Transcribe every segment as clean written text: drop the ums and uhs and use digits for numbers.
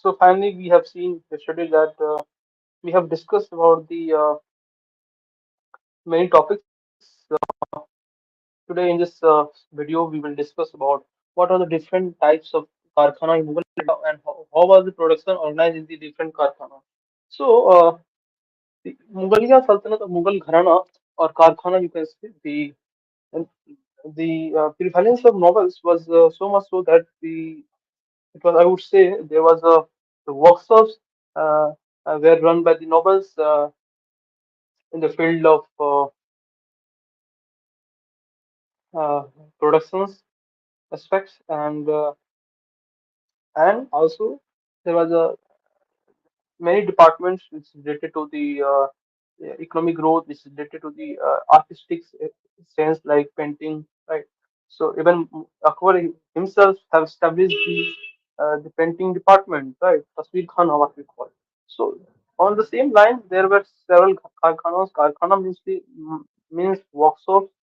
So finally, we have seen yesterday that we have discussed about the many topics. Today, in this video, we will discuss about what are the different types of karkhana in Mughal India and how was the production organized in the different karkhana. So, the Mughaliya Sultanate or Mughal Gharana or Karkhana, you can say, the prevalence of novels was so much so that it was, I would say, there was the workshops uh, were run by the nobles in the field of uh, productions aspects, and also there was a many departments which is related to the economic growth, which is related to the artistic sense like painting, right? So even Akbar himself have established the painting department, right? Tasveer Khan, what we call. So on the same line, there were several karkhanas. Karkhana means means workshops.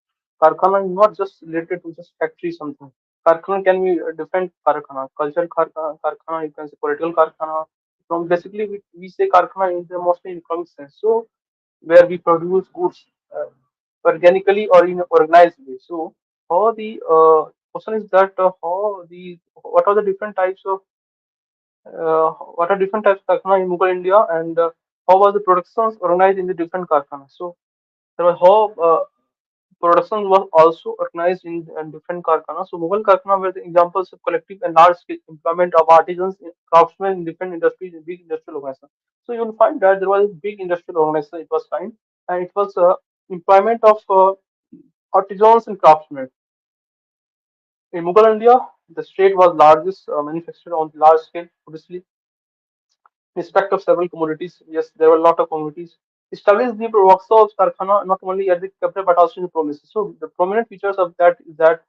Karkhana is not just related to just factory something. Karkhana can be a different karkhana, cultural karkhana, you can say political karkhana. From basically we say karkhana in the mostly economic sense. So where we produce goods organically or in organized way. So how the question is that how the what are the different types of karkhana in Mughal India and how was the productions organized in the different karkhanas. So there was how production was also organized in different karkhanas. So Mughal karkhana were the examples of collective and large-scale employment of artisans, craftsmen in different industries in big industrial organizations. So you will find that there was a big industrial organization. It was fine, and it was employment of artisans and craftsmen. In Mughal India, the state was largest manufacturer on large scale, obviously respect of several commodities. Yes, there were a lot of commodities. Established the workshops, Karkhana, not only at the capital but also in the provinces. So the prominent features of that is that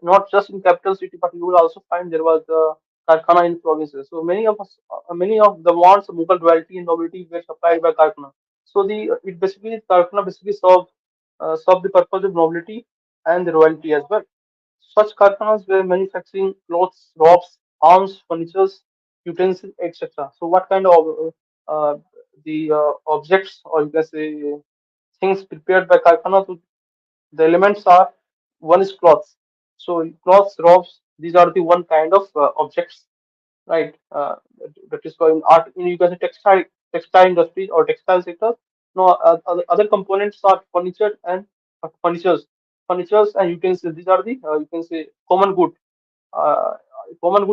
not just in capital city, but you will also find there was the Karkhana in provinces. So many of the wants of Mughal royalty and nobility were supplied by Karkhana. So the it basically Karkhana basically served the purpose of nobility and the royalty as well. Such karkhanas were manufacturing clothes, ropes, arms, furnitures, utensils, etc. So, what kind of the objects, or you can say things prepared by karkhana? So the elements are one is cloths. So, cloths, ropes, these are the one kind of objects, right? That is called in art. You can say textile industries or textile sectors. No, other components are furnitures, furnitures and utensils. These are the you can say uh, common good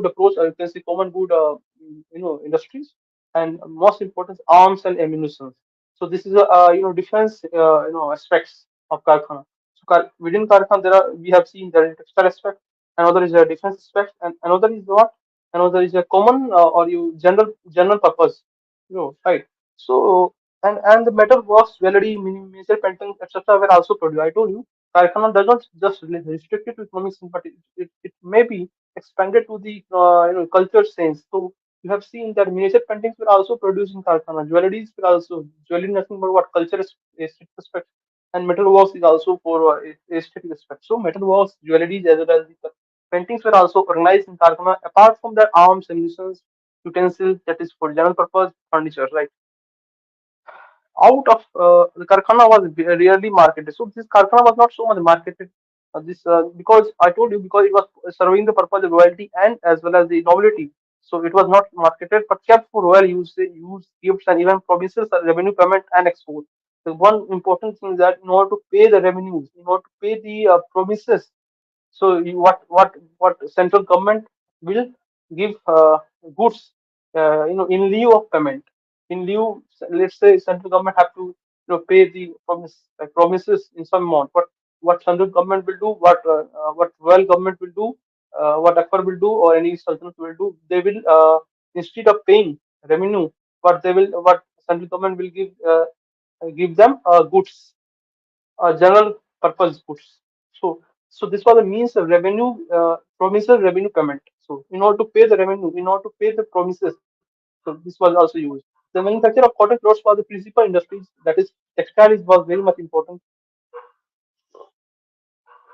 approach, or you can say common good, industries, and most important arms and ammunition. So this is a defense aspects of Karkhana. So within Karkhana there are we have seen there is textile aspect, another is a defense aspect, and another is what? Another is a common or you general purpose, right? So and the metal works, jewelry, miniature paintings, etc. were also produced. I told you, Karkhana does not just restrict it to economic sense, but it may be expanded to the culture sense. So you have seen that miniature paintings were also produced in Karkhana. Jewelries were also jewelry nothing but what culture is aesthetic aspect, and metal works is also for aesthetic aspect. So metal works, jewelries as well as the paintings were also organized in Karkhana. Apart from their arms, ammunitions, utensils, that is for general purpose furniture, right? Out of the Karkhana was rarely marketed. So this Karkhana was not so much marketed. This because I told you because it was serving the purpose of royalty and as well as the nobility. So it was not marketed but kept for royal use, gifts, and even promises revenue payment and export. The one important thing is that in order to pay the revenues, in order to pay the promises, so what central government will give goods, in lieu of payment. In lieu, let's say central government have to pay the promises in some amount. What central government will do, what royal government will do, what Akbar will do, or any sultanate will do, they will instead of paying revenue, what central government will give them goods, general purpose goods. So, so this was a means of revenue, promises revenue payment. So, in order to pay the revenue, in order to pay the promises, so this was also used. The manufacture of cotton clothes was the principal industries. That is, textile was very much important,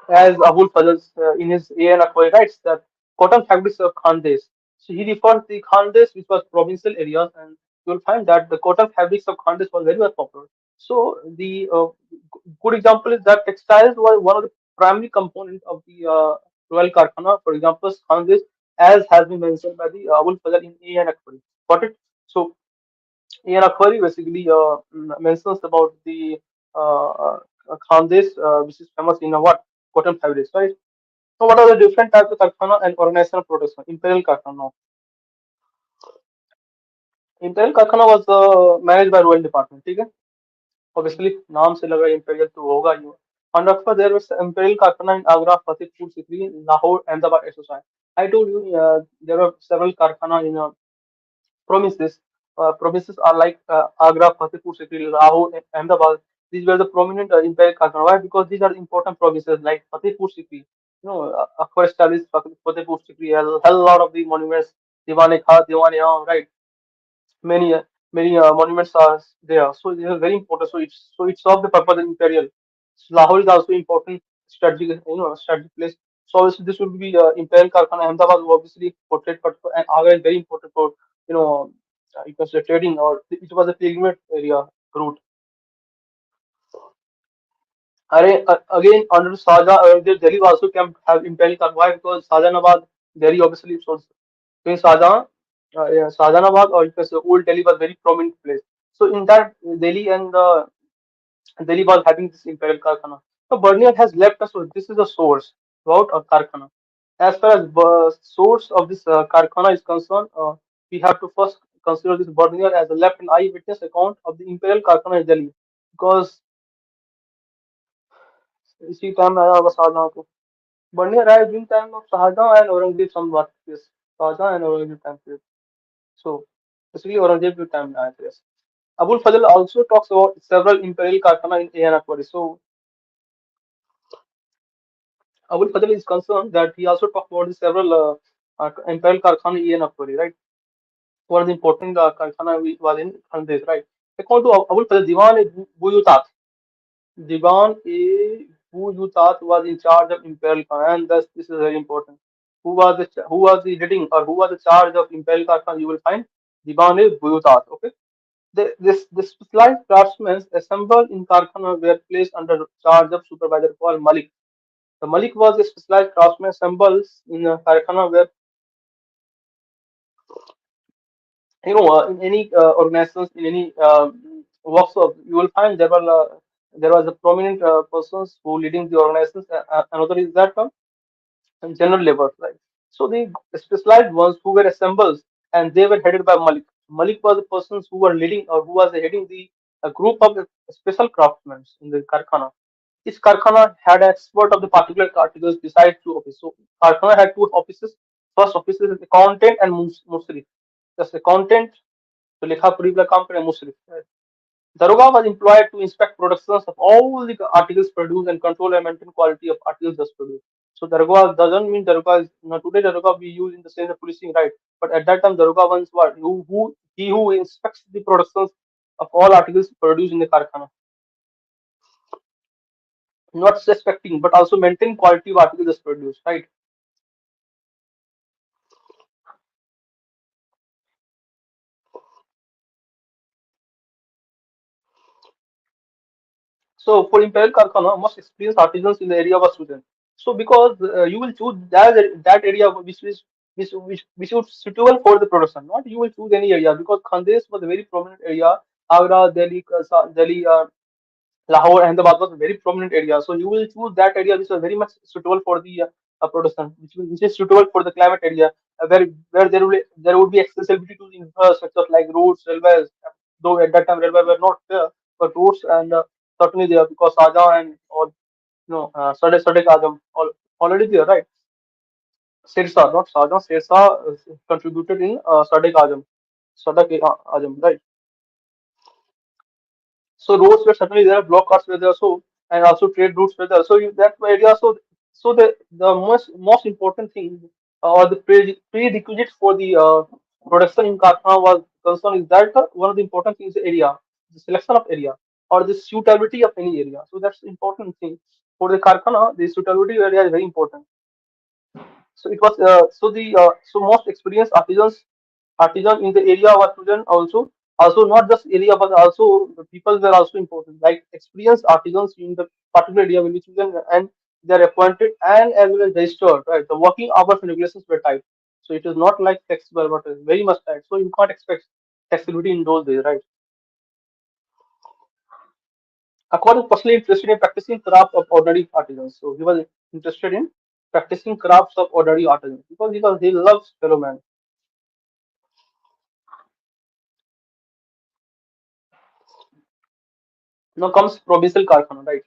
as Abul Fazl in his A and Akhbari writes that cotton fabrics of Khandes. So he refers the Khandes, which was provincial areas, and you will find that the cotton fabrics of Khandes was very much popular. So the good example is that textiles was one of the primary components of the Royal Karkhana. For example, Khandes, as has been mentioned by the Abul Fazl in A and Akbari. Got it? So A and Akbari basically mentions about the Khandes, which is famous in what cotton fabrics, right? So what are the different types of Karkhana and organizational production? Imperial Karkhana. Imperial कारखाना was managed by royal department. ठीक है, obviously नाम से लगा imperial तो होगा ही. On Rakfa there was imperial कारखाना in Agra, Fatehpur Sikri, Lahore, Ahmedabad, etc. I told you there were several कारखाना in provinces. Provinces are like Agra, Fatehpur Sikri, Lahore, Ahmedabad. These were the prominent imperial कारखाना. Why? Because these are important provinces like Fatehpur Sikri. You know, Akbar established Fatehpur Sikri has a hell lot of the monuments. Diwane Kha, Diwane, right? Many many monuments are there. So this is very important. So it serves the purpose of imperial. So Lahore is also important strategic, strategic place. So obviously this will be imperial Karkhana. Ahmedabad will obviously portrait, but and Agra is very important for you can say trading, or it was a pilgrimage area route. Again under Shahjahan, Delhi also can have imperial Karkhana. Why? Because Shahjahanabad, Delhi obviously so in Shahjahan, yeah, Shahjahanabad, or you can say Old Delhi was very prominent place. So in that Delhi and Delhi was having this imperial Karkhana. So Burnier has left us with this is a source about a Karkhana. As far as source of this Karkhana is concerned, we have to first consider this Burnier as a left an eyewitness account of the imperial Karkhana in Delhi, because इसी time में आया होगा शाहजहां को. Burnier arrived in time of Shahjahan and Aurangzeb somewhat. Yes, Shahjahan and Aurangzeb time period. So basically Aurangzeb के time में आए थे. Yes. Abul Fazl also talks about several imperial Karkhana in A and Akbari. So Abul Fadl is concerned that he also talked about the several imperial Karkhana in Akbari, right? One of the important Karkhana was in Khandes, right? According to Abul Fadl, Buyutat, Diwan Buyutat was in charge of imperial Karkhana, and thus this is very important. Who was the leading, or who was the charge of imperial Karkhana? You will find Diwan Buyutat. Okay, the specialized craftsmen assembled in Karkhana were placed under charge of supervisor called Malik. The Malik was a specialized craftsman symbols in Karkhana where in any organizations, in any workshop, you will find there was a prominent persons who leading the organizations. Another is that and general labor, right? So the specialized ones who were assembled and they were headed by Malik. Malik was the persons who were leading or who was heading the group of special craftsmen in the Karkhana. Each Karkhana had an expert of the particular articles besides two offices. So Karkhana had two offices. First office is accountant and musrif. Just accountant, तो लिखा पढ़ी वाला काम करे musrif. Daroga was employed to inspect productions of all the articles produced and control and maintain quality of articles thus produced. So Daroga doesn't mean Daroga is today Daroga we use in the sense of policing, right? But at that time Daroga once what who he who inspects the productions of all articles produced in the Karkhana, not suspecting but also maintain quality of articles thus produced, right? So for Imperial Karkhana, most experienced artisans in the area were students. So because you will choose that area which is suitable for the production, not you will choose any area because Khandes was a very prominent area. Agra, Delhi, Delhi, Lahore, Ahmedabad was a very prominent area. So you will choose that area which was very much suitable for the production, which is suitable for the climate area, where there would be accessibility to the infrastructure like roads, railways. Though at that time railway were not there, but roads and certainly there because Shahjahan and all Sadiq Azam already there, right? Sirsa, not Shahjahan, Sirsa contributed in Sadiq Azam, right? So roads were certainly there, block carts were there, so and also trade routes were there. So that area, so the most important thing or the prerequisite for the production in Karkhana was concerned is that one of the important things is the area, the selection of area or the suitability of any area. So that's the important thing for the Karkhana. The suitability area is very important. So it was so most experienced artisan in the area were chosen also not just area but also the people were also important, like experienced artisans in the particular area will be chosen and they are appointed and as well as registered, right? The working hours and regulations were tight, so it is not like flexible but it's very much tight, so you can't expect flexibility in those days, right? Akbar was personally interested in practicing craft of ordinary artisans, so he was interested in practicing crafts of ordinary artisans because he loves fellow man. Now comes provincial karkhana, right?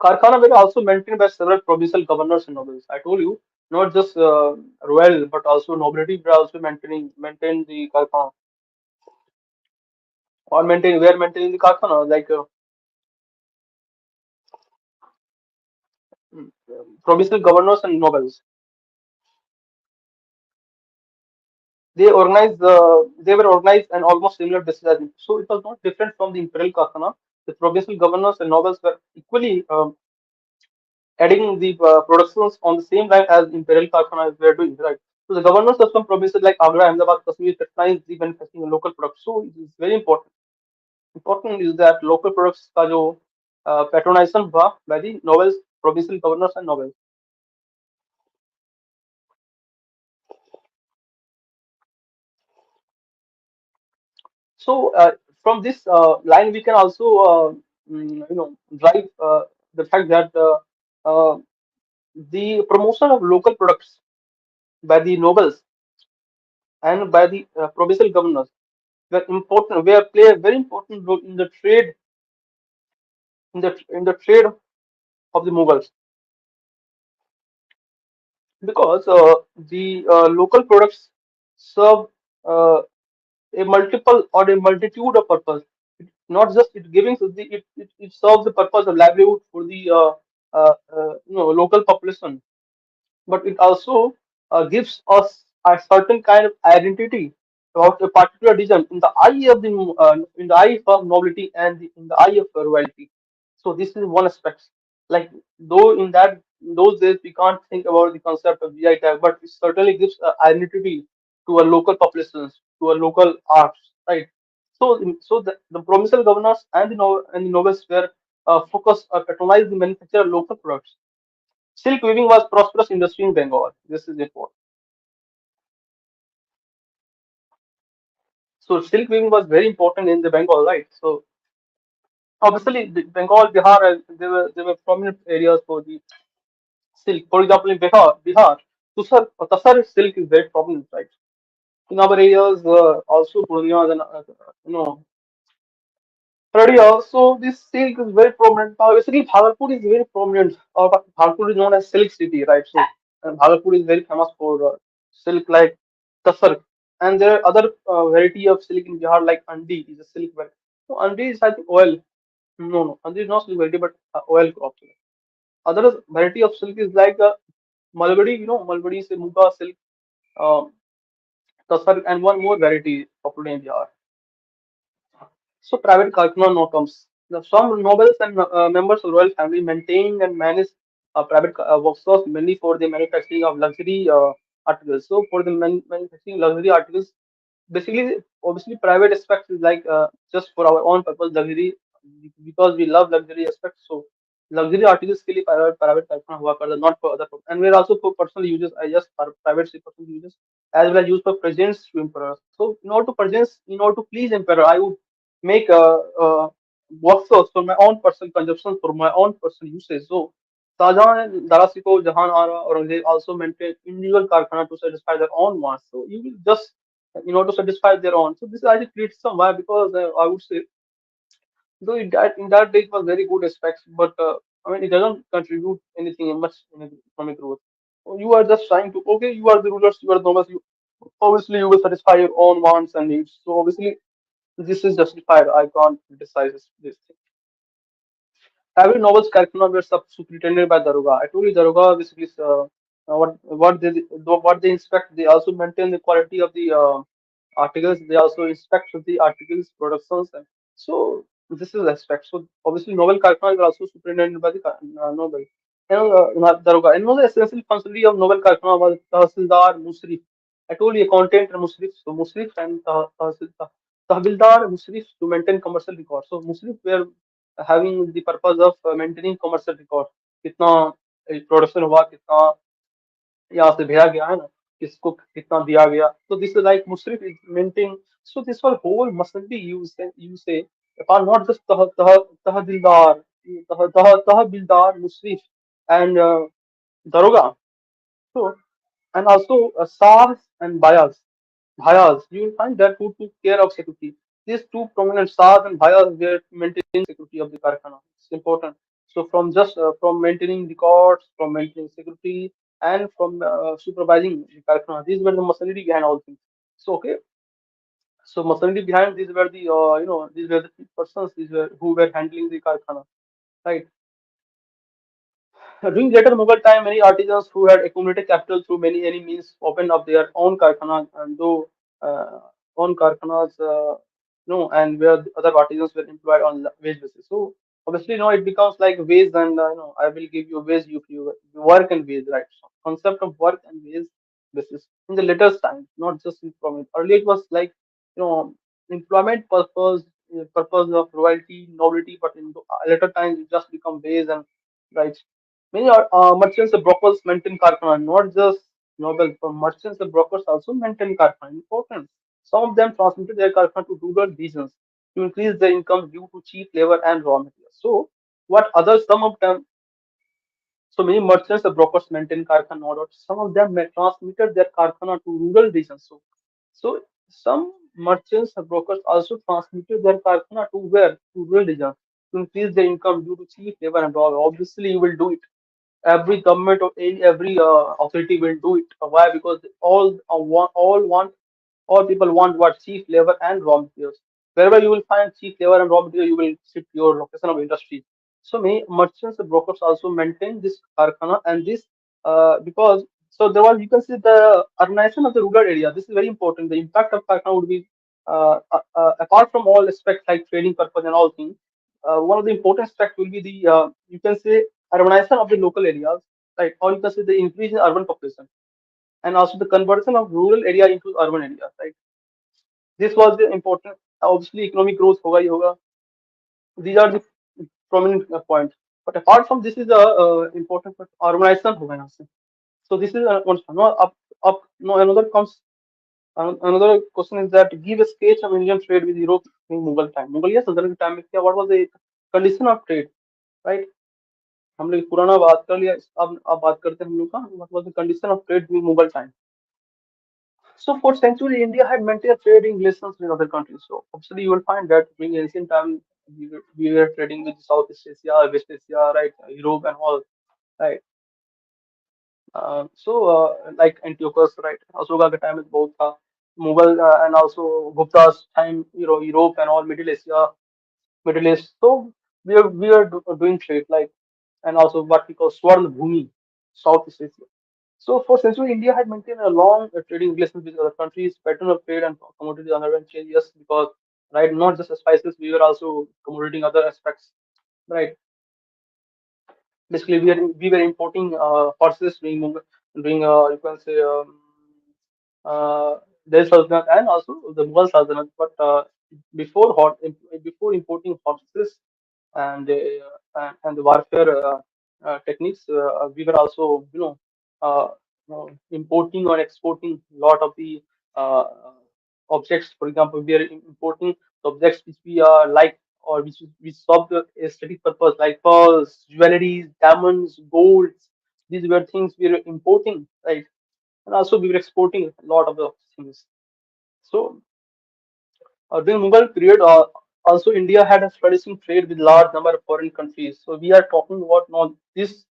Karkhana were also maintained by several provincial governors and nobles. I told you, not just royal, but also nobility were also maintain the karkhana or were maintaining the karkhana like provincial governors and nobles. They were organized and almost similar basis as so it was not different from the imperial karkhana. The provincial governors and nobles were equally adding the productions on the same line as imperial karkhanas were doing, right? So the governors of some provinces like Agra, Ahmedabad, Kashmir recognize the manufacturing of local products. So it is very important. Important is that local products का जो patronization हुआ by the nobles, provincial governors and nobles. So from this line we can also drive the fact that uh, the promotion of local products by the nobles and by the provincial governors were important, were play a very important role in the trade in the trade of the Mughals because the local products serve uh, a multiple or a multitude of purpose. Not just it giving so it serves the purpose of livelihood for the local population, but it also gives us a certain kind of identity of a particular region in the eye of the in the eye of nobility and in the eye of royalty. So this is one aspect. Like though in those days we can't think about the concept of GI tag, but it certainly gives identity to a local populations, to a local arts, right? So the provincial governors and the nobles were focused patronize the manufacture of local products. Silk weaving was prosperous industry in Bengal. This is important. So silk weaving was very important in the Bengal, right? So obviously the Bengal, Bihar, there were prominent areas for the silk. For example, in Bihar, Tasar silk is very prominent, right? In our areas, also Purnia and Radia. So this silk is very prominent. Basically, Bhagalpur is very prominent. Bhagalpur is known as silk city, right? So and Bhagalpur is very famous for silk like Tasar. And there are other variety of silk in Bihar like Andi is a silk variety. So Andi is I think oil. No, Andi is not silk variety but oil crop. Other variety of silk is like Malbari. Malbari is a Muga silk, uh, Tasar, and one more variety popular in Bihar. So private Kalpana now comes. Some nobles and members of royal family maintained and managed private workshops mainly for the manufacturing of luxury articles. So for the manufacturing luxury articles, basically, obviously, private aspects is like just for our own purpose, luxury because we love luxury aspects. So luxury articles के लिए private कारखाना हुआ करता, not for other purpose. And we're also for personal uses. I just for private से personal uses as well as used for presents to emperor. So in order to please emperor, I would make workshops for my own personal consumption, for my own personal usage. So Shahjahan, Darasiko, Jahan Ara, Aurangzeb also maintained individual karkhana to satisfy their own wants. So you will just in order to satisfy their own. So this actually creates some why because I would say though in that day it was very good aspects, but I mean it doesn't contribute anything much in economic growth. So you are just trying to okay, you are the rulers, you are the nobles, you obviously you will satisfy your own wants and needs. So obviously this is justified. I can't criticize this thing. Every novel's character were superintended by Daroga. I told you Daroga basically is, what they inspect. They also maintain the quality of the articles. They also inspect the articles, productions, and so. This is aspect. So obviously, novel karkhana is also superintended by the novel. Daroga. And the essential functionality of novel karkhana was Tahsildar Musrif. I told you accountant and Musrif. So Musrif and Tahbildar Musrif to maintain commercial records. So Musrif were having the purpose of maintaining commercial records. कितना production हुआ कितना यहाँ से भेजा गया है ना किसको कितना दिया गया तो दिस इज लाइक मुशरिफ is maintain so this whole whole must be you say are not just tahbildar tahbildar musrif and daroga so and also SARS and Bhayas. You will find that who took care of security. These two prominent SARS and Bhayas were maintaining security of the Karkhana. It's important. So from just from maintaining records, from maintaining security, and from supervising the Karkhana, these were the machinery behind all things. So okay, so machinery behind these were the these were the persons these were who were handling the Karkhana, right? During later Mughal time, many artisans who had accumulated capital through many means opened up their own karkhanas, and though own karkhanas, and where the other artisans were employed on wage basis. So obviously, it becomes like wage, and I will give you wage, you work and wage, right? So concept of work and wage basis in the later time, not just employment. Earlier, it was like you know employment purpose of royalty, nobility, but in the later times, it just become wage and right. Many merchants and brokers maintain karkhana, not just noble. For merchants and brokers also maintain karkhana. Important. Some of them transmitted their karkhana to rural regions to increase their income due to cheap labor and raw materials. So, what others, some of them, so many merchants and brokers maintain karkhana, no doubt. Some of them may transmitted their karkhana to rural regions. So some merchants and brokers also transmitted their karkhana to where? To rural regions to increase their income due to cheap labor and raw. Obviously, you will do it every government or every authority will do it. Why? Because all people want what cheap labor and raw materials. Wherever you will find cheap labor and raw material, you will shift your location of industry. So many merchants and brokers also maintain this karkhana and this because so there was you can see the urbanization of the rural area. This is very important. The impact of karkhana would be apart from all aspects like trading purpose and all things. One of the important aspects will be the you can say urbanization of the local areas, right? Or you can say the increase in urban population and also the conversion of rural area into urban areas, right? This was the important. Obviously, economic growth होगा ही होगा. These are the prominent points. But apart from this is a important point. Urbanization होगा यहाँ से. So this is one. No, up. No, another comes. Another question is that give a sketch of Indian trade with Europe in Mughal time. Mughal Sultanate time में क्या? What was the condition of trade, right? हम लोग पुराना बात कर लिया अब बात करते हैं हम लोग का what was the condition of trade during Mughal time. So for centuries, India had maintained trading relations with other countries. So obviously, you will find that during ancient time, we were trading with Southeast Asia, West Asia, right, Europe and all, right. Like Antiochus, right, Ashoka के time में बहुत था, Mughal and also Gupta's time, Europe and all Middle East. So we are doing trade like and also what we call Swarna Bhumi, Southeast Asia. So for centuries, India had maintained a long trading relations with other countries, pattern of trade and commodities underwent changes because right, not just spices, we were also commoditing other aspects, right? Basically, we were importing horses during you can say their Sultanate and also the Mughal Sultanate. But before importing horses and and the warfare techniques, we were also uh, importing or exporting a lot of the uh, objects. For example, we are importing objects which we like or which serve the aesthetic purpose like pearls, jewelries, diamonds, golds. These were things we were importing, right? And also we were exporting a lot of the things. So during Mughal period, also India had a flourishing trade with large number of foreign countries. So we are talking about now this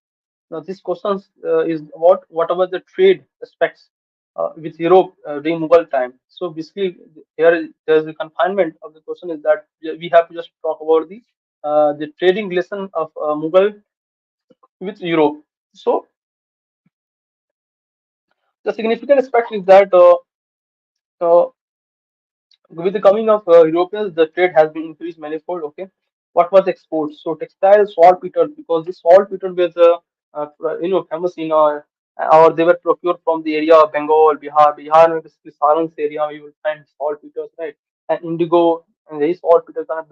questions is whatever the trade aspects with Europe during Mughal time. So basically, there's a confinement of the question is that we have to just talk about the trading relation of Mughal with Europe. So the significant aspect is that uh, with the coming of Europeans, the trade has been increased manifold. Okay, What was exports? So textile saltpeter, because the saltpeter was famous in or they were procured from the area of Bengal, Bihar. Bihar, में basically Saran's area, you will find saltpeters, right? And indigo, and these saltpeter kind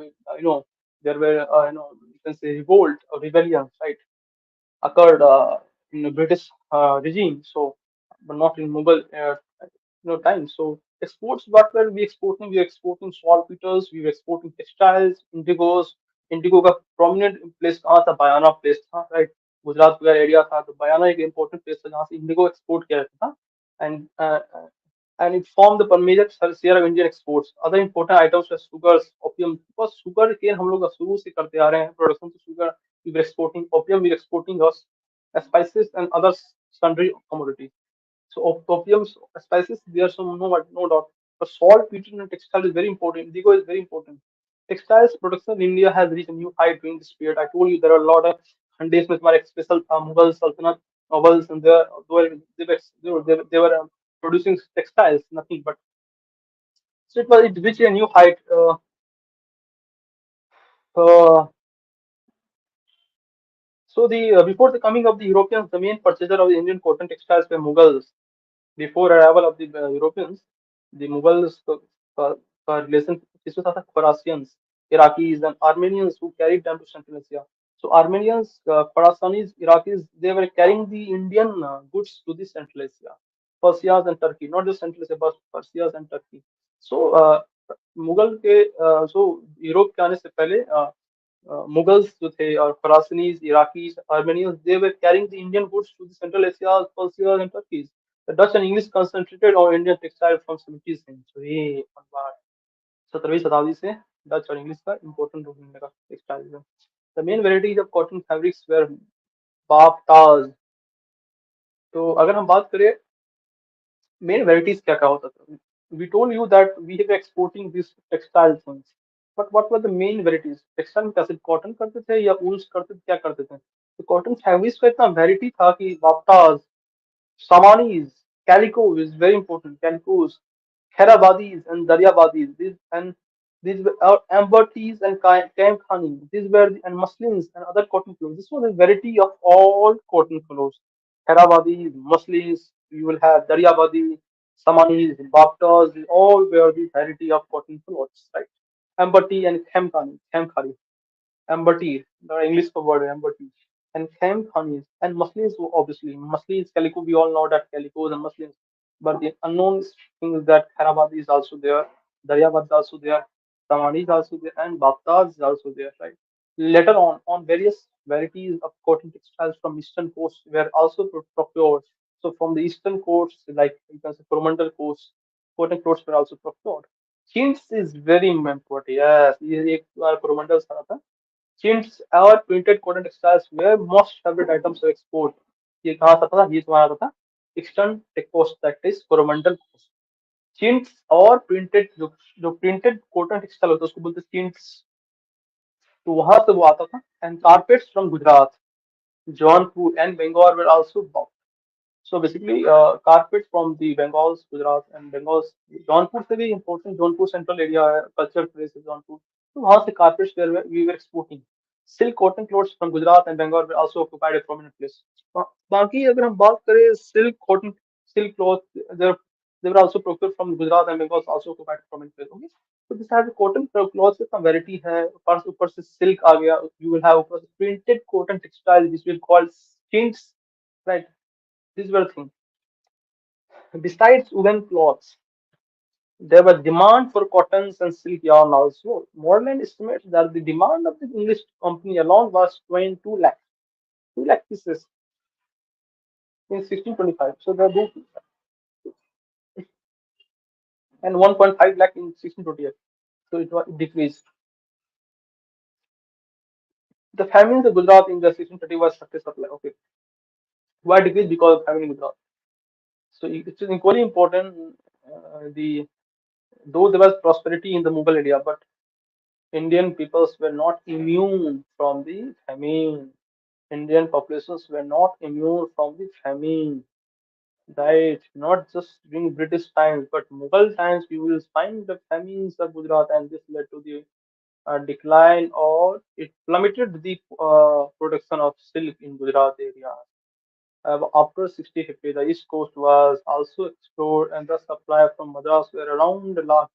of there were you can say revolt or rebellions, right? Occurred in the British regime. So, but not in Mughal time. So exports, what were we exporting? We were exporting saltpeters, we were exporting textiles, indigos. Indigo का prominent place कहाँ था? बयाना place था, right? Gujarat वगैरह area था, तो बयाना एक important place था जहाँ से इंडिगो एक्सपोर्ट किया जाता था. And and it formed the major share of Indian exports. Other important items were sugars, opium. Because sugar के हम लोग शुरू से करते आ रहे हैं प्रोडक्शन, तो sugar we were exporting, opium we were exporting, us spices and other sundry commodities. So opium, spices, there's some no doubt. But salt, peat, and textile is very important. Indigo is very important. Textiles production in India has reached a new height during this period. I told you there are a lot of Khandes में तुम्हारे special Mughal Sultanate novels, and they were producing textiles, nothing but. So it reached a new height. Uh, so the before the coming of the Europeans, the main purchaser of the Indian cotton textiles were Mughals. Before arrival of the Europeans, the Mughals relation किसके साथ था? Khorasians, Iraqis, and Armenians who carried them to Central Asia. So Armenians, Khorasanis, Iraqis, they were carrying the Indian goods to the Central Asia, Persia and Turkey, not just Central Asia, but Persia and Turkey. So Mughal के so Europe के आने से पहले Mughals जो थे और Khorassanis, Iraqis, Armenians, they were carrying the Indian goods to the Central Asia, Persia, and Turkey. The Dutch and English concentrated on Indian textile from 17th century. 17वीं शताब्दी से डच और इंग्लिश का इंपॉर्टेंट रोल मिलने लगा textile में. The main varieties of cotton fabrics were baftas. तो अगर हम बात करें मेन वेराइटीज क्या क्या होता था, we told you that we were exporting these textile things, but what were the main varieties? Textile में क्या सिर्फ कॉटन करते थे या वूल्स करते थे, क्या करते थे? तो कॉटन फैब्रिक्स का इतना वेराइटी था कि बाफ्टाज, Samanis, calico is very important. Calicos, Kherabadis and Daryabadis. These were amber teas and Kamkhani. These were and muslins and other cotton clothes. This was a variety of all cotton clothes. Kherabadis, muslins. You will have Daryabadi, Samanis, Baftas. These all were the variety of cotton clothes, right? Amber tea and Khemkhani. Amberty, the English for word amberty, and hemp honeys and muslins. Obviously, muslins, calico. We all know that calicos and muslins, but the unknown thing is that Kharabadi is also there, Daryabad is also there, Tamani is also there, and Baptas is also there. Right. Later on various varieties of cotton textiles from eastern coast were also procured. So from the eastern coast, like you can say Coromandel coast, cotton clothes were also procured. Chintz is very important. Yes, ये एक बार कोरोमंडल था. Chintz और printed cotton textiles were most favorite items of export. ये कहाँ आता था? ये तुम्हारा आता था eastern coast, that is Coromandel coast. Chintz और प्रिंटेड जो प्रिंटेड कॉटन टेक्सटाइल होता है उसको बोलते हैं चिंट्स. तो वहां से वो आता था. And carpets from Gujarat, Jaunpur and Bengal were also. So basically, carpets from the Bengals, Gujarat and Bengals, Jaunpur से भी important. Jaunpur central area है, cultural place है Jaunpur. तो वहाँ से carpets were we were exporting. Silk cotton clothes from Gujarat and Bengal were also occupied a prominent place. बाकी अगर हम बात करें silk cloth, they were also procured from Gujarat and Bengal, also occupied a prominent place. Okay. So this has a cotton cloth का variety है. ऊपर से silk आ गया. You will have ऊपर से printed cotton textile which will call skinks, right? These were things. Besides woolen cloths, there was demand for cottons and silk yarn also. Moreland estimates that the demand of the English company alone was 22 lakh, 2 lakh pieces in 1625. So they both and 1.5 lakh in 1628. So it decreased. The famine in Gujarat in the 1630 was surface supply. Okay, why decreased? Because of famine in Gujarat. So it is equally important. The though there was prosperity in the Mughal area, but Indian peoples were not immune from the famine. Indian populations were not immune from the famine. Right? Not just during British times, but Mughal times, you will find the famines of Gujarat, and this led to the decline or it plummeted the production of silk in Gujarat area. After 6050, the east coast was also explored and the supply from Madras were around lakh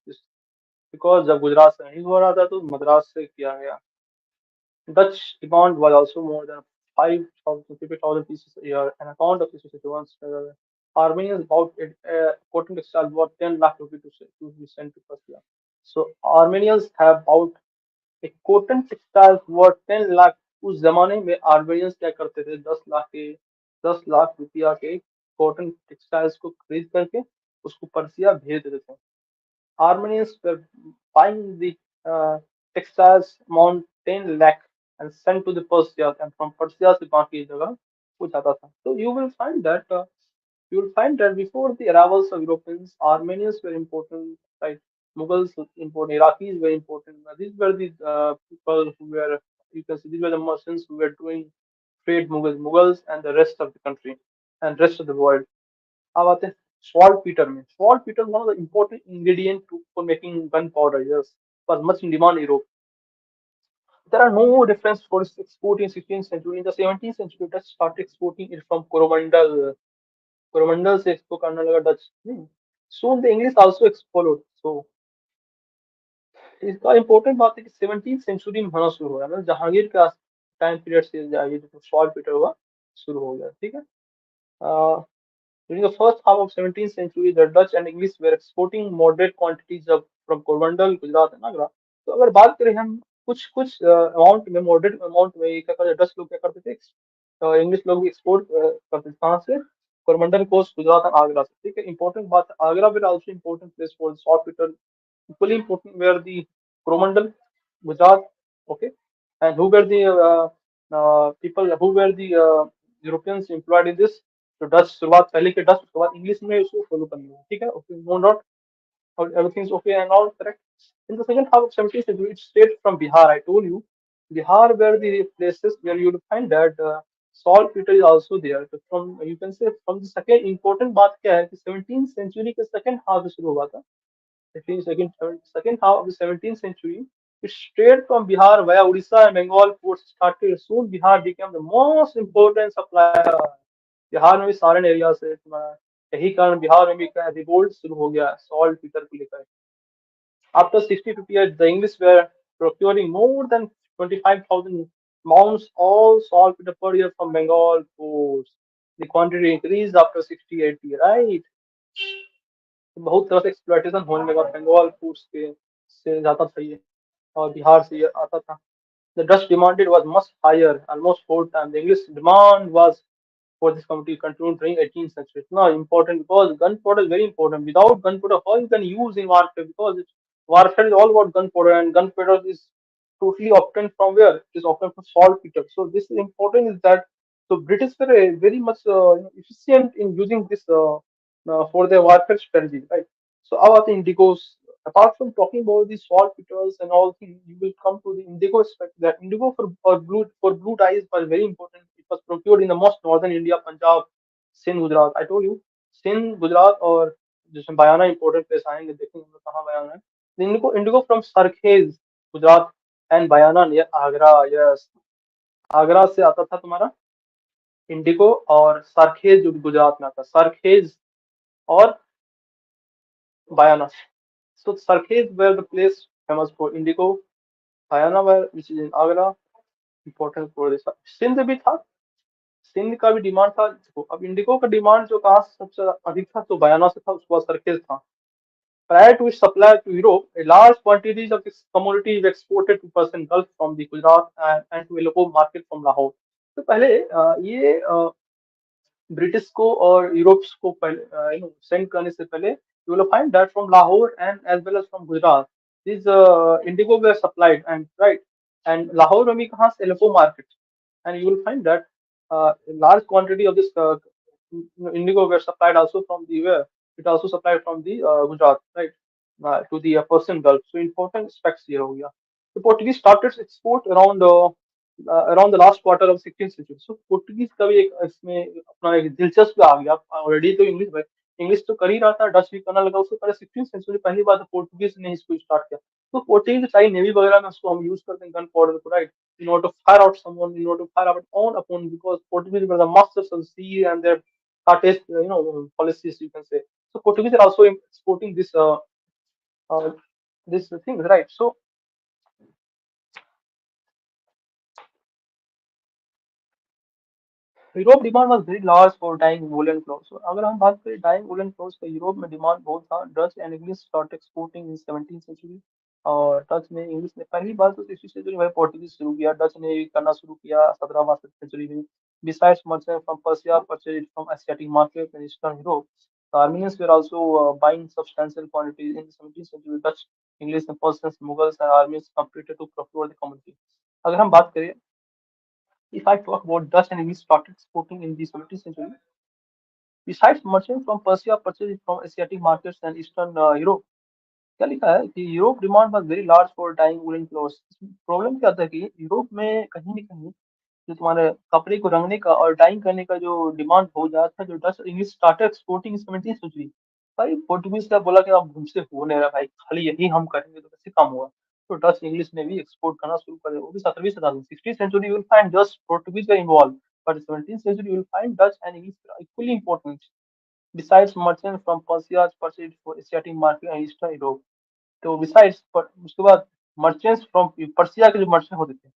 because जब गुजरात से नहीं हो रहा था तो मद्रास से किया गया. Dutch demand was also more than 5,000 50,000 pieces a year. An account of this is once Armenians bought it, cotton textile worth 10 lakh rupees to be sent to Persia. So Armenians have bought a cotton textile worth 10 lakh. उस जमाने में Armenians क्या करते थे 10 लाख रुपया के cotton textiles को खरीद करके उसको पर्सिया भेज देते थे. Armenians were buying the textiles amount 10 lakh and sent to the Persia and from Persia से बाकी जगह वो जाता था. So you will find that before the arrivals of Europeans, Armenians were important, right? Mughals were important, Iraqis were important. These were the people who were, you can see, these were the merchants who were doing trade Mughals and the rest of the country and rest of the world. अब आते हैं saltpeter में. Saltpeter one of the important ingredient for making gunpowder. Yes, was much in demand in Europe. There are no reference for its export in 16th century. In the 17th century, Dutch started exporting it from Coromandel. Coromandel से export करने लगा Dutch. Soon the English also followed. So इसका important बात है कि 17th century में होना शुरू हो गया. मतलब जहांगीर का टाइम पीरियड से ये जो saltpeter हुआ शुरू हो गया. ठीक है. During the first half of 17th century, the Dutch and English were exporting moderate quantities of from Coromandel, Gujarat and Agra. तो अगर बात करें हम कुछ कुछ अमाउंट में मॉडरेट अमाउंट में क्या करते डच लोग क्या करते थे तो इंग्लिश लोग भी एक्सपोर्ट करते थे कहाँ से कोरमंडल कोस्ट गुजरात और आगरा से. ठीक है. इंपॉर्टेंट बात है Agra will also important place for soft Peter equally important were the Coromandel, Gujarat, okay, and who were the people who were the Europeans employed in this. तो डच शुरुआत पहले के डच उसके बाद इंग्लिश में उसको फॉलो करनी है. ठीक है. Okay. No doubt. Everything's okay and all correct. In the second half of 17th century, it stayed from Bihar. I told you, Bihar were the places where you will find that saltpeter is also there. So from you can say from the second important बात क्या है कि 17th century के second half से शुरू हुआ था. Second half of the 17th century, it strayed from Bihar via Odisha and Bengal ports started. Soon Bihar became the most important supplier. Bihar में भी सारण एरिया से तुम्हारा यही कारण बिहार में भी क्या रिवोल्ट शुरू हो गया सॉल्ट पीटर को लेकर. After 6058, the English were procuring more than 25,000 mounts all saltpeter per year from Bengal ports. The quantity increased after 6080, right? तो बहुत तरह से एक्सप्लॉइटेशन होने लगा बंगाल फूड्स के से जाता था ये और बिहार से ये आता था. The Dutch demanded was much higher, almost 4 times. The English demand was for this commodity continued during 18th century. It's not important because gunpowder is very important. Without gunpowder, how you can use in warfare? Because warfare is all about gunpowder, and gunpowder is totally obtained from where? It is obtained from saltpeter. So this is important is that so British were very much efficient in using this for their warfare strategy, right? So about the indigos, apart from talking about the saltpeter's and all things, you will come to the indigo aspect. That indigo for blue dyes was very important. It was procured in the most northern India, Punjab, Sindh, Gujarat. I told you, Sindh, Gujarat और जिसमें बयाना important place आएंगे देखेंगे हम लोग कहाँ बयाना है. Indigo from Sarkhes, Gujarat and Bayana near Agra. Yes, Agra से आता था तुम्हारा इंडिगो और सरखेज जो गुजरात में आता है सरखेज और बयाना. So Sarkhes were the place famous for indigo. Hayana were which is in Agra important for this. Sindh भी था. सिंध का भी डिमांड था. देखो, अब इंडिगो का डिमांड जो कहाँ से सबसे अधिक था तो बयाना से था उसके बाद सरखेज था. Prior to its supply to Europe, a large quantities of this commodity is exported to Persian Gulf from the Gujarat and to a local market from Lahore. तो पहले ये ब्रिटिश को और यूरोप्स को पहले सेंड करने से पहले you will find that from Lahore and as well as from Gujarat these indigo were supplied and right and Lahore में भी कहाँ से LFO market and you will find that large quantity of this indigo were supplied also from the where it also supplied from the Gujarat right to the Persian Gulf. So important aspects here हो गया. The Portuguese started export around the last quarter of 16th century. So Portuguese का भी एक इसमें अपना एक दिलचस्प आ गया ऑलरेडी तो इंग्लिश इंग्लिश तो कर ही रहा था, डच भी करना लगा। उससे पहले 16th सेंचुरी पहली बार तो पोर्टुगीज ने इसको स्टार्ट किया। तो पोर्टुगीज चाहे नेवी वगैरह में उसको हम यूज करते हैं गन पाउडर को, right, in order to fire out someone, in order to fire out own upon, because Portuguese were the masters of the sea and their artist, policies, you can say. So Portuguese are also exporting uh, this thing, right? So Europe demand was very large for dyeing woollen cloths. अगर हम बात करें dyeing woollen cloths का, Europe में demand बहुत था। Dutch and English start exporting in 17th century. और Dutch ने, इंग्लिश ने पहली बार तो 16th सेंचुरी में पोर्टुगीज शुरू किया, डच ने करना शुरू किया 17वीं सेंचुरी में। Besides merchants from Persia purchased from Asiatic markets in Eastern Europe, the Armenians were also buying substantial quantities in the 17th century. Dutch, English, and Persians, Mughals, and Armenians competed to procure the commodity. अगर हम बात करें, if I talk about Dutch and English started exporting in the 17th century, besides merchants from Persia purchased from Asiatic markets and Eastern Europe, क्या लिखा है कि Europe demand was very large for dyeing woollen cloths. Problem क्या था कि Europe में कहीं न कहीं जो तुम्हारे कपड़े को रंगने का और डाइंग करने का जो डिमांड हो जाता था, जो Dutch English started exporting 17th century. भाई पोर्टुगीज का बोला कि अब हमसे हो नहीं रहा भाई, खाली यही हम करेंगे तो कैसे काम होगा। तो डच इंग्लिश ने भी एक्सपोर्ट करना शुरू कर दिया, वो भी 17वीं शताब्दी। 16th century you will find just Portuguese were involved, but 17th century you will find Dutch and English are equally important. Besides merchants from Persia purchased for Asiatic market and Eastern Europe, तो besides पर उसके बाद merchants from Persia के जो merchant होते थे,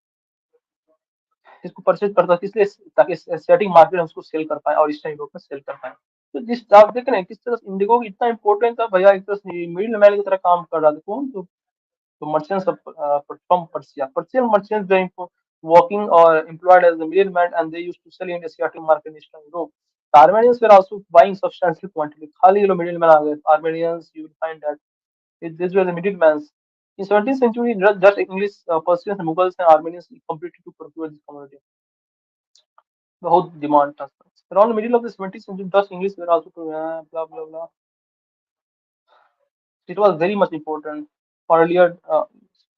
इसको purchase करता था, इसलिए ताकि एशियाटिक मार्केट में उसको सेल कर पाए और ईस्टर्न यूरोप में सेल कर पाए। तो जिस आप देख रहे हैं किस तरह इंडिगो इतना इंपॉर्टेंट था भैया, एक तरह से मिडिल मैन की तरह काम कर रहा था। कौन? तो merchants from Persia, Persian merchants way working or employed as a middleman, and they used to sell in Asiatic market in Eastern Europe. The Armenians were also buying substantial quantity, खाली ये लोग middleman आ गए। Armenians, you will find that these were the middlemen. In 17th century, Dutch, English, Persians, Mughals, and Armenians competed to procure this commodity. बहुत demand था। Around the middle of the 17th century, Dutch English were also blah blah blah. It was very much important. Earlier,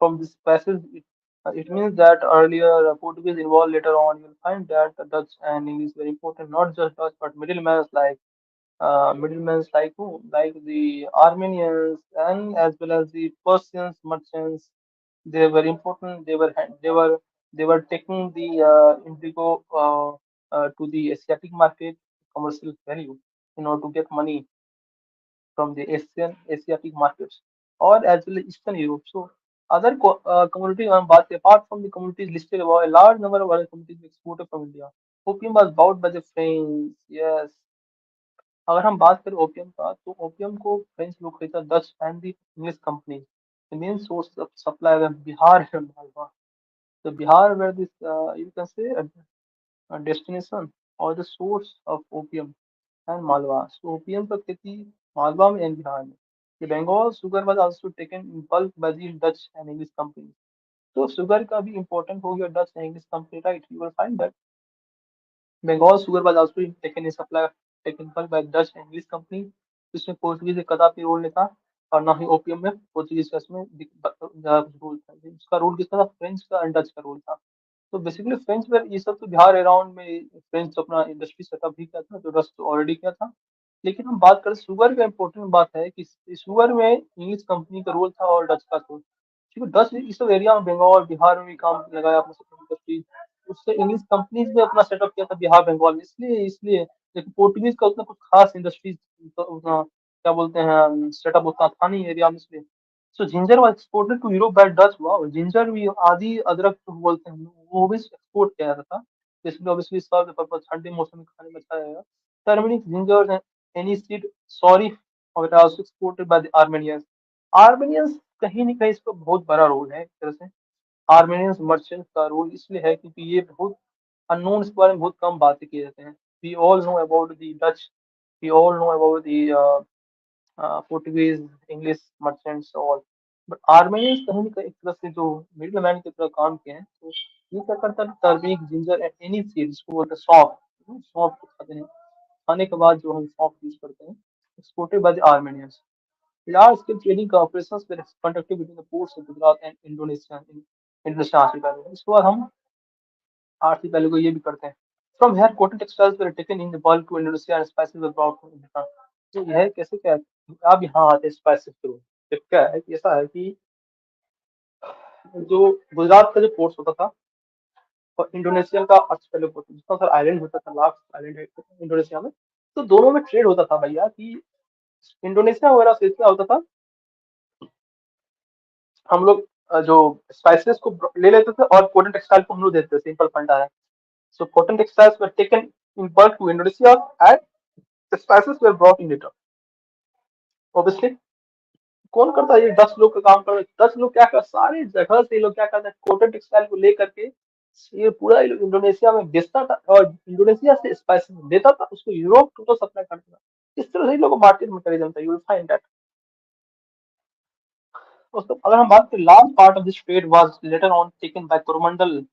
from this passage, it means that earlier Portuguese involved. Later on, you'll find that the Dutch and English were important, not just Dutch, but middlemen like who? Like the Armenians and as well as the Persians merchants. They were important. They were taking the indigo to the Asiatic market, commercial value, in order to get money from the Asiatic markets, or as well as Eastern Europe. So other communities on बात apart from the communities listed above, a large number of other communities exported from India. Opium was bought by the French. Yes, अगर हम बात करें opium का, तो opium को French लोग खरीदता, Dutch and the English company. The main source of supply were Bihar and Malwa. So Bihar were this, you can say, a destination or the source of opium and Malwa. So opium का खेती मालवा में and Bihar में। The Bengal sugar was also taken in bulk by the Dutch and English companies. तो sugar का भी important हो गया Dutch and English company, right. You will find that Bengal sugar was also taken in supply taken by Dutch and English company। इसमें Portuguese का कदापि role नहीं था, और ना ही ओपियम में पोर्चुगीज का इसमें ज्यादा कुछ रोल था। इसका रोल किसका था? फ्रेंच का एंड डच का रोल था। तो बेसिकली फ्रेंच में ये सब तो बिहार अराउंड में फ्रेंच अपना इंडस्ट्री सेटअप भी किया था, जो डच तो ऑलरेडी किया था। लेकिन हम बात करें शुगर का, इम्पोर्टेंट बात है कि शुगर में इंग्लिश कंपनी का रोल था और डच का रोल। क्योंकि डच इस सब एरिया में बंगाल बिहार में भी काम लगाया अपना इंडस्ट्री, उससे इंग्लिश कंपनीज ने अपना सेटअप किया था बिहार बंगाल में। इसलिए इसलिए लेकिन पोर्टुगीज का उतना कुछ खास इंडस्ट्रीज, उतना क्या बोलते हैं सेटअप उतना था नहीं एरिया में, इसलिए। So ginger was exported to Europe by Dutch. Wow, ginger भी, आदि अदरक जो बोलते हैं, वो भी एक्सपोर्ट किया जाता था। इसलिए ऑब्वियसली सर्व पर्पस ठंडे मौसम में खाने में अच्छा रहेगा। Turmeric, ginger and aniseed, sorry, और also exported by the Armenians. Armenians कहीं न कहीं इसका बहुत बड़ा रोल है एक तरह से। आर्मेनियंस मर्चेंट का रोल इसलिए है क्योंकि ये बहुत अननोन, इसके बारे में बहुत कम बातें की जाती हैं। We all know about the Dutch, we all know about the Portuguese, English merchants all, but Armenians कहीं न कहीं एक तरह से जो मिडिल मैन की तरह काम किए हैं। तो ये क्या करता है, turmeric, ginger and any seed, जिसको बोलते हैं सौंफ, सौंफ को खाते हैं। खाने के बाद जो हम सौंफ यूज करते हैं, exported by the Armenians. Large scale trading operations were conducted between the ports of Gujarat and Indonesia in Indonesia archipelago। इसके बाद हम archipelago ये भी करते हैं। From here, cotton textiles were taken in the bulk to Indonesia and spices were brought to India। तो यह कैसे क्या है? आप यहाँ आते हैं स्पाइसेस के रूप। फिर क्या है कि ऐसा है कि जो गुजरात का जो पोर्ट होता था और इंडोनेशिया का आर्चपेलागो होता था, जितना सारा आइलैंड होता था, लास्ट आइलैंड है इंडोनेशिया में, तो दोनों में ट्रेड होता था भैया। कि इंडोनेशिया वगैरह से क्या होता था, हम लोग जो स्पाइसेस को ले लेते थे और कॉटन टेक्सटाइल को हम लोग देते थे। सिंपल फंडा है। So cotton textiles were taken in bulk to Indonesia and spices were brought in return. Obviously कौन करता है ये? 10 लोग का काम कर रहे हैं। 10 लोग क्या कर, सारी जगह से ये लोग क्या करते हैं, कॉटन टेक्सटाइल को लेकर के ये पूरा ये लोग इंडोनेशिया में बेचता था और इंडोनेशिया से स्पाइसेस देता था, उसको यूरोप टोटल सप्लाई करता था। इस तरह से इन लोगों को मार्केट मैकेनिज्म था। You will find that. उसको अगर हम बात करें, large part of this trade was later on taken by Coromandel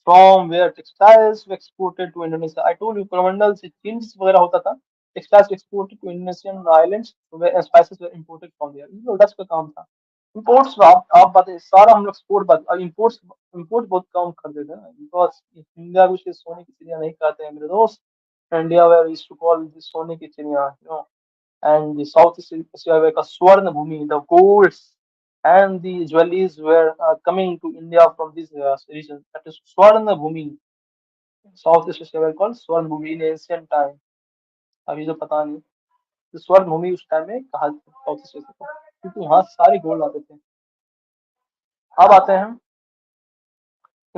from where textiles were exported to Indonesia. I told you Coromandel से jeans वगैरह होता था, textiles exported to Indonesian islands where spices were imported from there। ये Dutch का काम था। imports आप बातें सारा हम लोग एक्सपोर्ट बात, और imports import बहुत कम कर देते हैं ना, because इंडिया कुछ सोने की चिड़िया नहीं कहते हैं मेरे दोस्त। India where we used to call this सोने की चिड़िया, and the Southeast Asia were Swarna Bhumi, the golds and the jewelries were coming to India from this region. That is Swarna Bhumi. Southeast Asia were called Swarna Bhumi in ancient time. अभी तो पता नहीं, तो स्वर्ण भूमि उस time में कहा south east Asia को, क्योंकि वहां सारी गोल्ड आते थे। अब आते हैं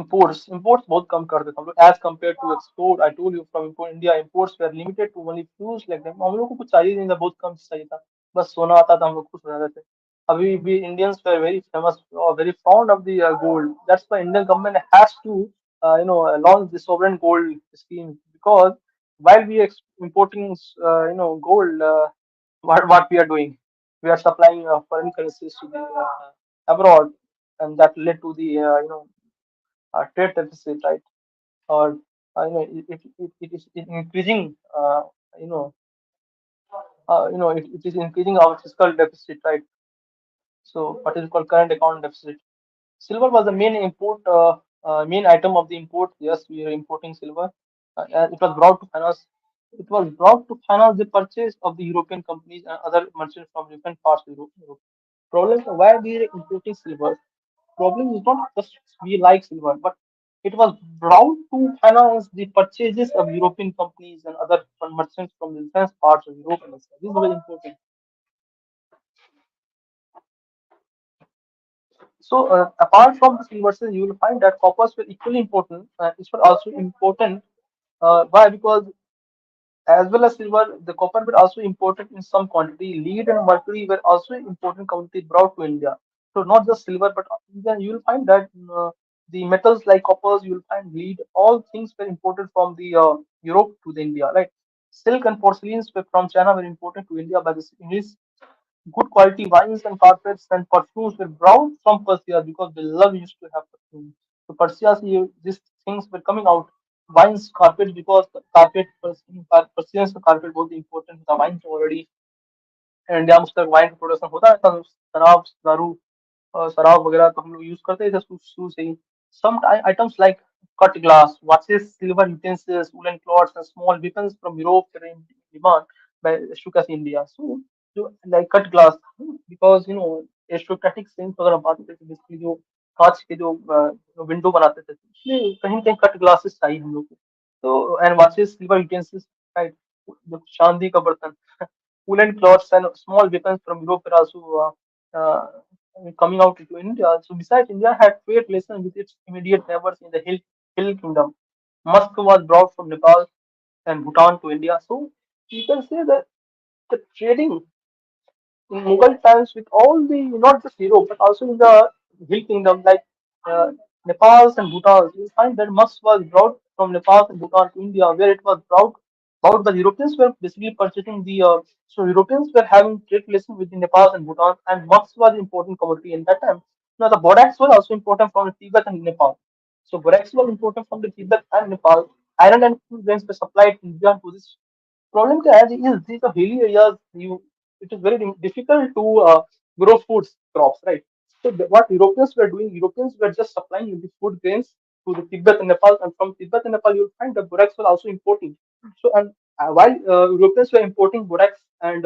imports बहुत कम कर देते हम लोग as compare to export. I told you from import India imports were limited to only few like them। हम लोग को कुछ चाहिए नहीं था, बहुत कम चाहिए था, बस सोना आता था, हम लोग खुश हो जाते थे। अभी भी Indians were very famous or very fond of the gold। That's why Indian government has to launch the sovereign gold scheme, because while we are importing gold, what we are doing, we are supplying foreign currencies to the abroad, and that led to the trade deficit, right? Or it is increasing, you know, it is increasing our fiscal deficit, right? So what is called current account deficit. Silver was the main main item of the import. Yes, we are importing silver. And it was brought to finance. It was brought to finance the purchase of the European companies and other merchants from different parts of Europe. Problem why we are importing silver? Problem is not just we like silver, but it was brought to finance the purchases of European companies and other merchants from the different parts of Europe and Asia. This is very important. So, apart from the silver, you will find that coppers were equally important. It was also important. Why? Because as well as silver, the copper were also imported in some quantity. Lead and mercury were also important commodity brought to India. So not just silver, but even you will find that the metals like coppers, you will find lead. All things were imported from the Europe to the India. Right? Silk and porcelains were from China were imported to India by the English. Good quality wines and carpets and perfumes were brought from Persia because the love used to have perfume. So Persia, these things were coming out. Wines, carpets, because the carpet, Persians का carpet बहुत important था wine already। India में उसका wine production होता था, शराब दारू और शराब वगैरह तो हम लोग यूज करते थे शुरू से ही। Some items like cut glass, watches, silver utensils, woolen cloths, and small weapons from Europe were in demand by Ashoka's India. So, जो like cut glass, because aesthetic sense अगर हम बात करें तो बेसिकली जो कांच के जो विंडो बनाते थे, इसलिए कहीं ना कहीं कट ग्लासेस चाहिए हम लोग को। तो and watches, silver utensils, right, जो चांदी का बर्तन, woolen cloths and small weapons from Europe were also coming out into India. So besides, India had trade relations with its immediate neighbors in the Hill Kingdom. Musk was brought from Nepal and Bhutan to India. So you can say that the trading in Mughal times with all the, not just Europe but also in the Hill Kingdom like uh, Nepal and Bhutan, you find that musk was brought from Nepal and Bhutan to India, where it was brought by the Europeans were basically purchasing the. So Europeans were having trade relations with the Nepal and Bhutan, and musk was important commodity in that time. Now the borax was also important from Tibet and Nepal. So borax was important from the Tibet and Nepal. Iron and food grains were supplied to India to this. Problem क्या है, is these are hilly areas. It is very difficult to grow foods crops, right? So what Europeans were doing, Europeans were just supplying the food grains to the Tibet and Nepal, and from Tibet and Nepal you'll find that borax was also importing. So and While Europeans were importing products and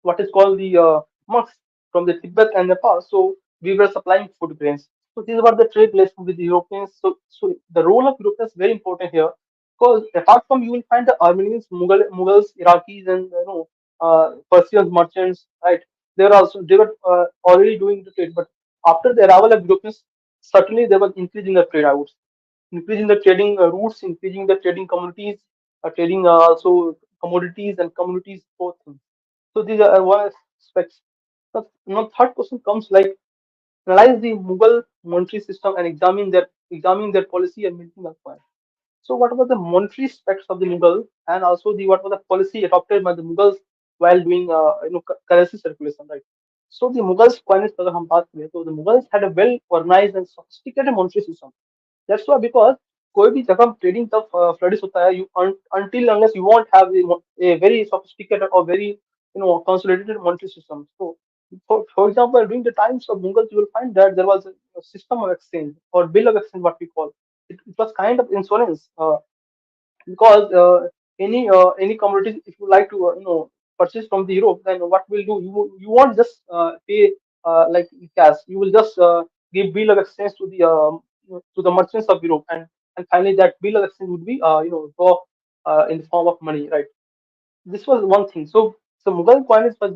what is called the mugs from the Tibet and Nepal. So we were supplying food grains. So these were the trade relations with the Europeans. So the role of Europeans is very important here because apart from you will find the Armenians, Mughals, Iraqis, and Persians merchants. Right? They were already doing the trade, but after the arrival of Europeans, certainly there was increase in the trade. I would say increasing the trading routes, increasing the trading communities, trading also commodities and communities both things. So these are one aspects. Now third question comes like analyze the Mughal monetary system and examine their policy and military empire. So what were the monetary aspects of the Mughal and also the what was the policy adopted by the Mughals while doing currency circulation, right? So the Mughals coinage अगर हम बात करें तो the Mughals had a well organized and sophisticated monetary system. That's why because कोई भी जब हम trading तब फ्लरिश होता है you until unless you won't have a very sophisticated or very consolidated monetary system. So for example, during the times of Mughals, you will find that there was a system of exchange or bill of exchange, what we call. It was kind of insurance. Because any commodities if you like to purchase from the Europe, then what will do you won't just pay like cash. You will just give bill of exchange to the merchants of Europe, and finally that bill of exchange would be draw in the form of money, right? This was one thing. So Mughal coinage was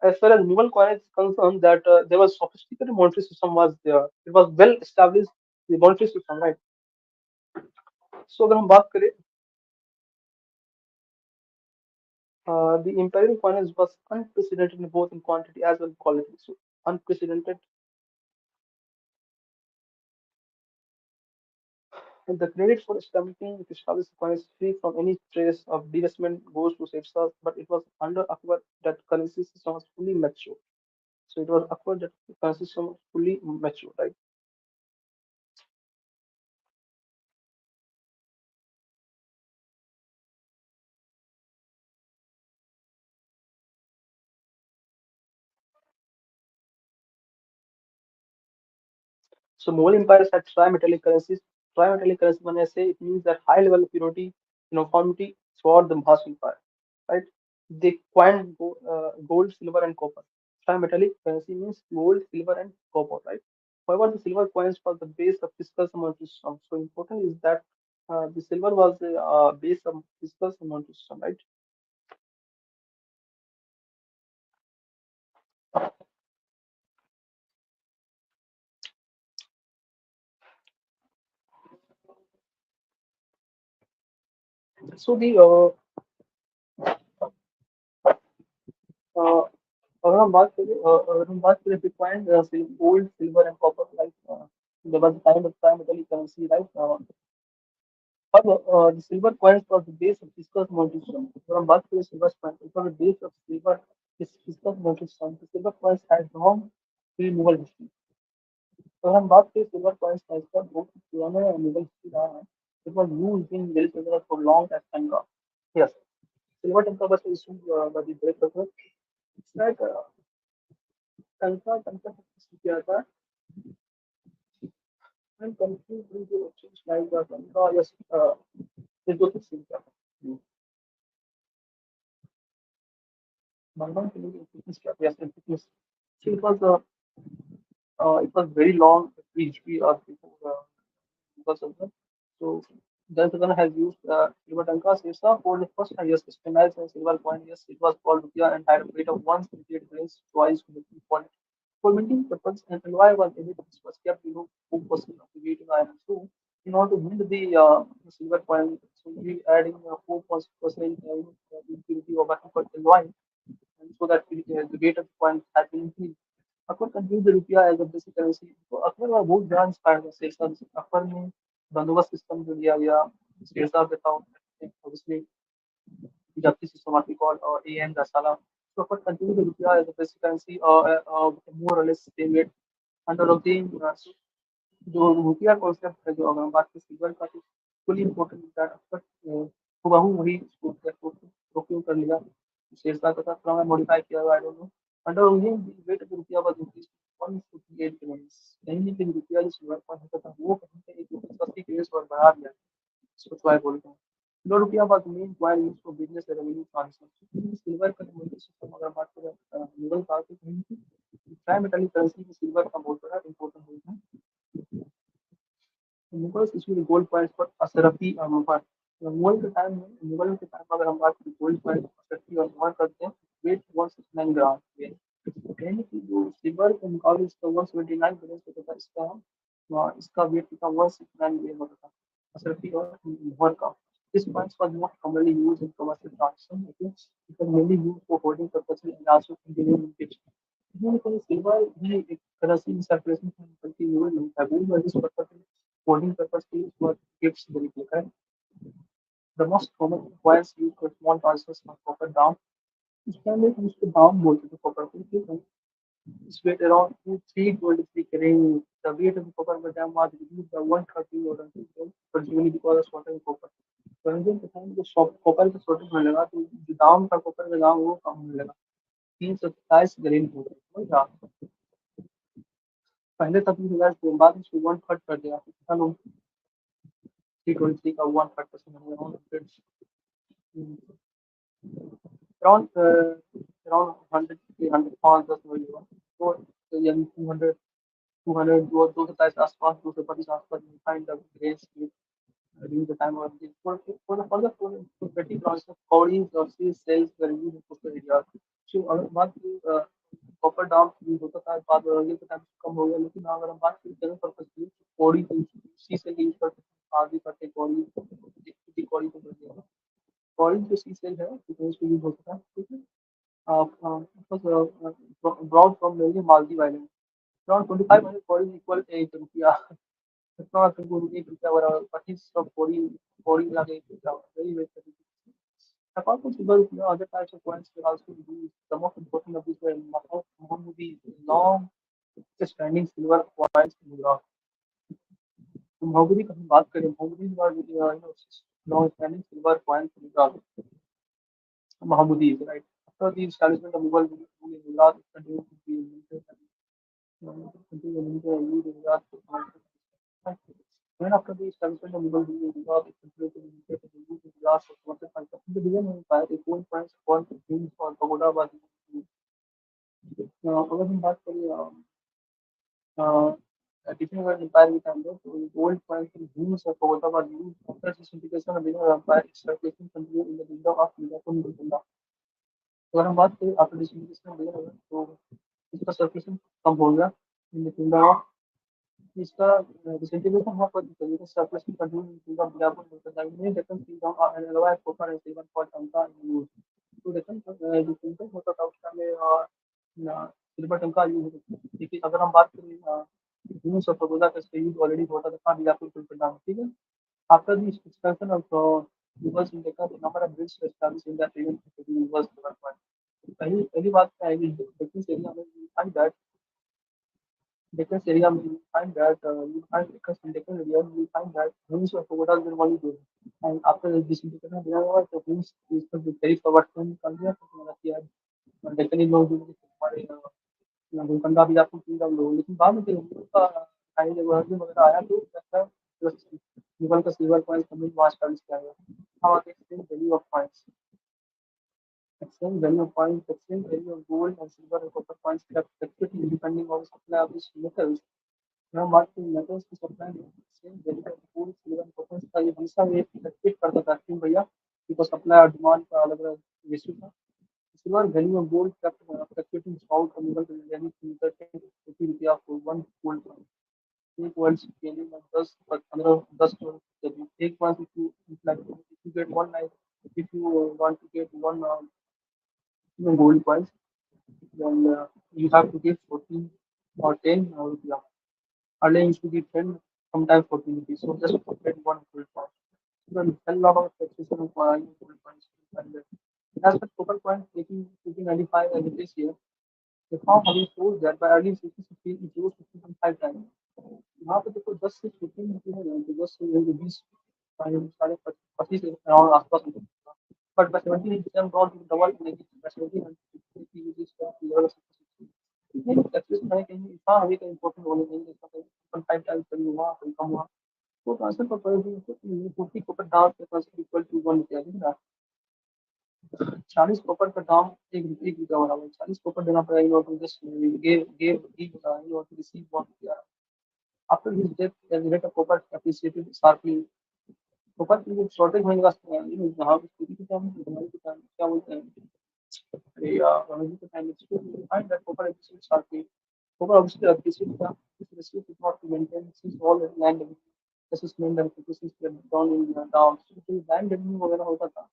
as far as Mughal coinage is concerned, that there was sophisticated monetary system was there. It was well established the monetary system, right? So अगर हम बात करें the imperial finance was unprecedented in both in quantity as well as quality. So unprecedented. And the credit for establishing the established finance free from any trace of divestment goes to Sirsa, but it was under Akbar that currency system was fully mature. So it was Akbar that the currency system was fully mature, right? So Mughal empires had tri-metallic currencies. Tri-metallic currency, when I say it means that high level of purity, uniformity throughout the vast empire, right? They coined gold, silver, and copper. Tri-metallic currency means gold, silver, and copper, right? However, the silver coins was the base of fiscal monetary system. So important is that the silver was the base of fiscal monetary system, right? So the uh, अगर हम बात करें Bitcoin, gold, silver, and copper, like there was a kind of tri-metallic currency, right? However, the silver coins was the base of fiscal monetary system. अगर हम बात करें silver coin, it was the base of silver is fiscal monetary system. The silver coins had long pre-Mughal history. तो हम बात करें silver coins का इसका बहुत पुराना Mughal history रहा है. It was used in very similar for long as Tanka. Yes, silver Tanka was issued by the Great Conqueror. It's like Tanka किया था. And confused with the options like Tanka, yes, it was a Bangladesh fitness trap, yes, and fitness. So it was very long PHP or before because of that. So Dantagan has used silver tankas Sirsa for the first time. Yes, customized and silver coin. Yes, it was called rupiah and had a weight of 178 grams, twice with the point. For minting purpose, and alloy was added, which was kept below 4% of the weight in iron. So in order to mint the silver coin, so we adding 4% impurity or what we call alloy, and so that the weight of the coin has been increased. Akbar continued the rupiah as a basic currency. तो अकबर का बहुत ध्यान inspire है शेरशाह से. अकबर ने बंदोबस्त system जो दिया गया शेरशाह बताओ obviously justice system what we call AN Rasala. So Akbar continued the rupiah as a basic currency more or less same weight under of the जो रुपया कॉन्सेप्ट है जो अगर हम बात करें सिल्वर का तो फुली इम्पोर्टेंट दैट अक्सर हुबहू वही इसको प्रोक्योर कर लिया शेरशाह का था थोड़ा मैं मॉडिफाई किया I don't know under Indian weight of रुपया वाज इंक्रीज 158 ग्राम्स कहीं भी कहीं रुपया जो सिल्वर का होता था वो कहीं पे 180 ग्राम्स और बढ़ा दिया इसको ट्राई बोलते हैं ₹2 was the main coin used for business and revenue transfer. Silver का monetary system अगर बात करें मुगल काल के कहीं की ट्राइमेटल करेंसी में सिल्वर का बहुत बड़ा इम्पोर्टेंट रोल है। मुगल्स इसमें गोल्ड कॉइन्स पर अशरफी और मुहर मुगल के टाइम में अगर हम बात करें गोल्ड कॉइन अशरफी और मुहर करते हैं वेट 169 ग्राम यानी कि जो सिल्वर के मुकाबले इसका 179 ग्राम होता था इसका वेट कितना 169 ग्राम होता था अशरफी और मुहर का This coins was not commonly used in commercial transaction. It was mainly used for holding purposes and also continuing linkage. इसमें कोई सिल्वर भी एक तरह से सर्कुलेशन बल्कि यूज नहीं था गोल्ड वाली पर्पस होल्डिंग पर्पस के लिए फॉर गिफ्ट्स तरीके का the most common coins use for small transfers for copper दाम इसके अंदर हम उसको दाम बोलते थे कॉपर को ठीक है इस वेट अराउंड 323 करेंगे द वेट ऑफ कॉपर पर दाम वाज रिड्यूस्ड बाय 130 और particularly because of shortage copper तो इंडियन के टाइम जो कॉपर का शॉर्टेज होने लगा तो जो दाम था कॉपर का दाम वो कम होने लगा 327 ग्रेन हो गया पहले तक भी रिवर्स बाद में उसको वन थर्ड कर दिया चलो 323 का वन थर्ड परसेंट हो गया अराउंड अराउंड 100 पाँच दस मिलियन तो यानी 200 200 दो सौ तेईस आसपास 225 आसपास find the grace during the time of this for petty transfer cowries or sea cells were used in coastal areas so अगर बात कॉपर डाम यूज होता था बाद में के टाइम कम हो गया लेकिन अगर हम बात करें जनरल पर्पस की कौड़ी सी सेल यूज करते हैं आदि करते कौड़ी कौड़ी को कर दिया कौड़ी जो सी सेल है तो उसको यूज होता था ठीक है broad from mainly Maldives island around 2500 कौड़ी इक्वल ₹1 इतना तुमको ₹1 बराबर 2500 कौड़ी मिला के ₹1 वही wait apart from silver other types of coins were also used the most important of these were Mohammadi long standing silver coins in Iraq मोहम्मदी की हम बात करें मोहम्मदी long standing silver coins in Iraq Mohammadi right after the establishment of Mughal rule in Iraq it continued to be limited continued in Iraq even after the establishment of Mughal rule in Iraq, it continued to be limited to the use of glass or commercial function. In the beginning of empire, the gold coins called kings or pagoda was used. अगर हम बात करें diffing empire के time पे तो gold coins in kings or pagoda was used after the disintegration of the empire. Its circulation continued in the kingdom of Mughal. अगर हम बात करें आफ्टर डिसिंटिग्रेशन ऑफ इंडिया तो इसका सर्कुलेशन कम हो गया इन द किंगडम ऑफ इसका डिसिंटिग्रेशन हुआ पर तरीके से सर्कुलेशन कंटिन्यू किंगडम बिलापुर होता है Deccan kingdom and otherwise copper and silver for टंका इन यूज तो डेक्कन जो किंगडम होता था उस टाइम में सिल्वर टंका यूज होता था लेकिन अगर हम बात करें यूज ऑफ बगोदा का इसका यूज ऑलरेडी होता था बिलापुर कुलपट्टा ठीक है after the expansion of Mughals in Deccan, the number of bridges were established in that region was developed. पहली बात क्या है कि Deccan area में you find that Deccan area में you find that you find because in Deccan area you find that ruins of pagodas were only there. And after the disintegration of Deccan, the ruins is very forward from India to Malaysia. And Deccan लोग जो हमारे गोलकंडा भी आपको kingdom लोग लेकिन बाद में जब उनका टाइम जब वगैरह आया तो ऐसा मुगल का सिल्वर कॉइन कमिंग वहाँ स्टैब्लिश किया गया how they exchange value of coins. Exchange value of coins, exchange value of gold and silver and copper coins kept fluctuating depending on the supply of these metals. यहाँ बात की metals की supply में exchange value of gold, silver and copper का ये हमेशा ये fluctuate करता था क्यों भैया? Because supply और demand का अलग अलग रेशियो था. Silver value of gold kept fluctuating throughout the middle यानी कि ₹10 for one gold coin. एक वर्ल्ड के लिए मैं 10 एक बार if you get one night if you want to get one gold coins then you have to give 14 or 10 rupiah. Earlier used to give 10 sometimes 14 rupees so just to get one gold coin. So a lot of taxation of gold coins and as per total coins taking 1895 and this year the farm having shows that by early 1660 it rose 15.5 times. यहाँ पे देखो 10 से 15 रुपये है तो 10 से 20 साढ़े 25 around आसपास but by 17 dot double negative by 17 level नहीं एक्चुअली मैं कहीं हाँ अभी का इम्पोर्टेंट होने नहीं इसका कहीं 5 टाइम्स कभी हुआ कहीं कम हुआ तो ट्रांसफर का प्राइस ये 50 कॉपर दाम के ट्रांसफर इक्वल टू 1 रुपया दिख रहा है। 40 कॉपर का दाम 1 रुपया बराबर है। 40 कॉपर देना पड़ेगा in order just give in order to receive 1 रुपया। After his death, the rate of copper appreciated sharply. Copper की जो शॉर्टेज होने का जहाँ पे स्थिति के टाइम बीमारी के टाइम क्या बोलते हैं अरे यार एनर्जी के time find that copper appreciate sharply copper obviously appreciate था इस ratio is not to maintain since all land assessment and processing way down in down तो लैंड रेवेन्यू वगैरह होता था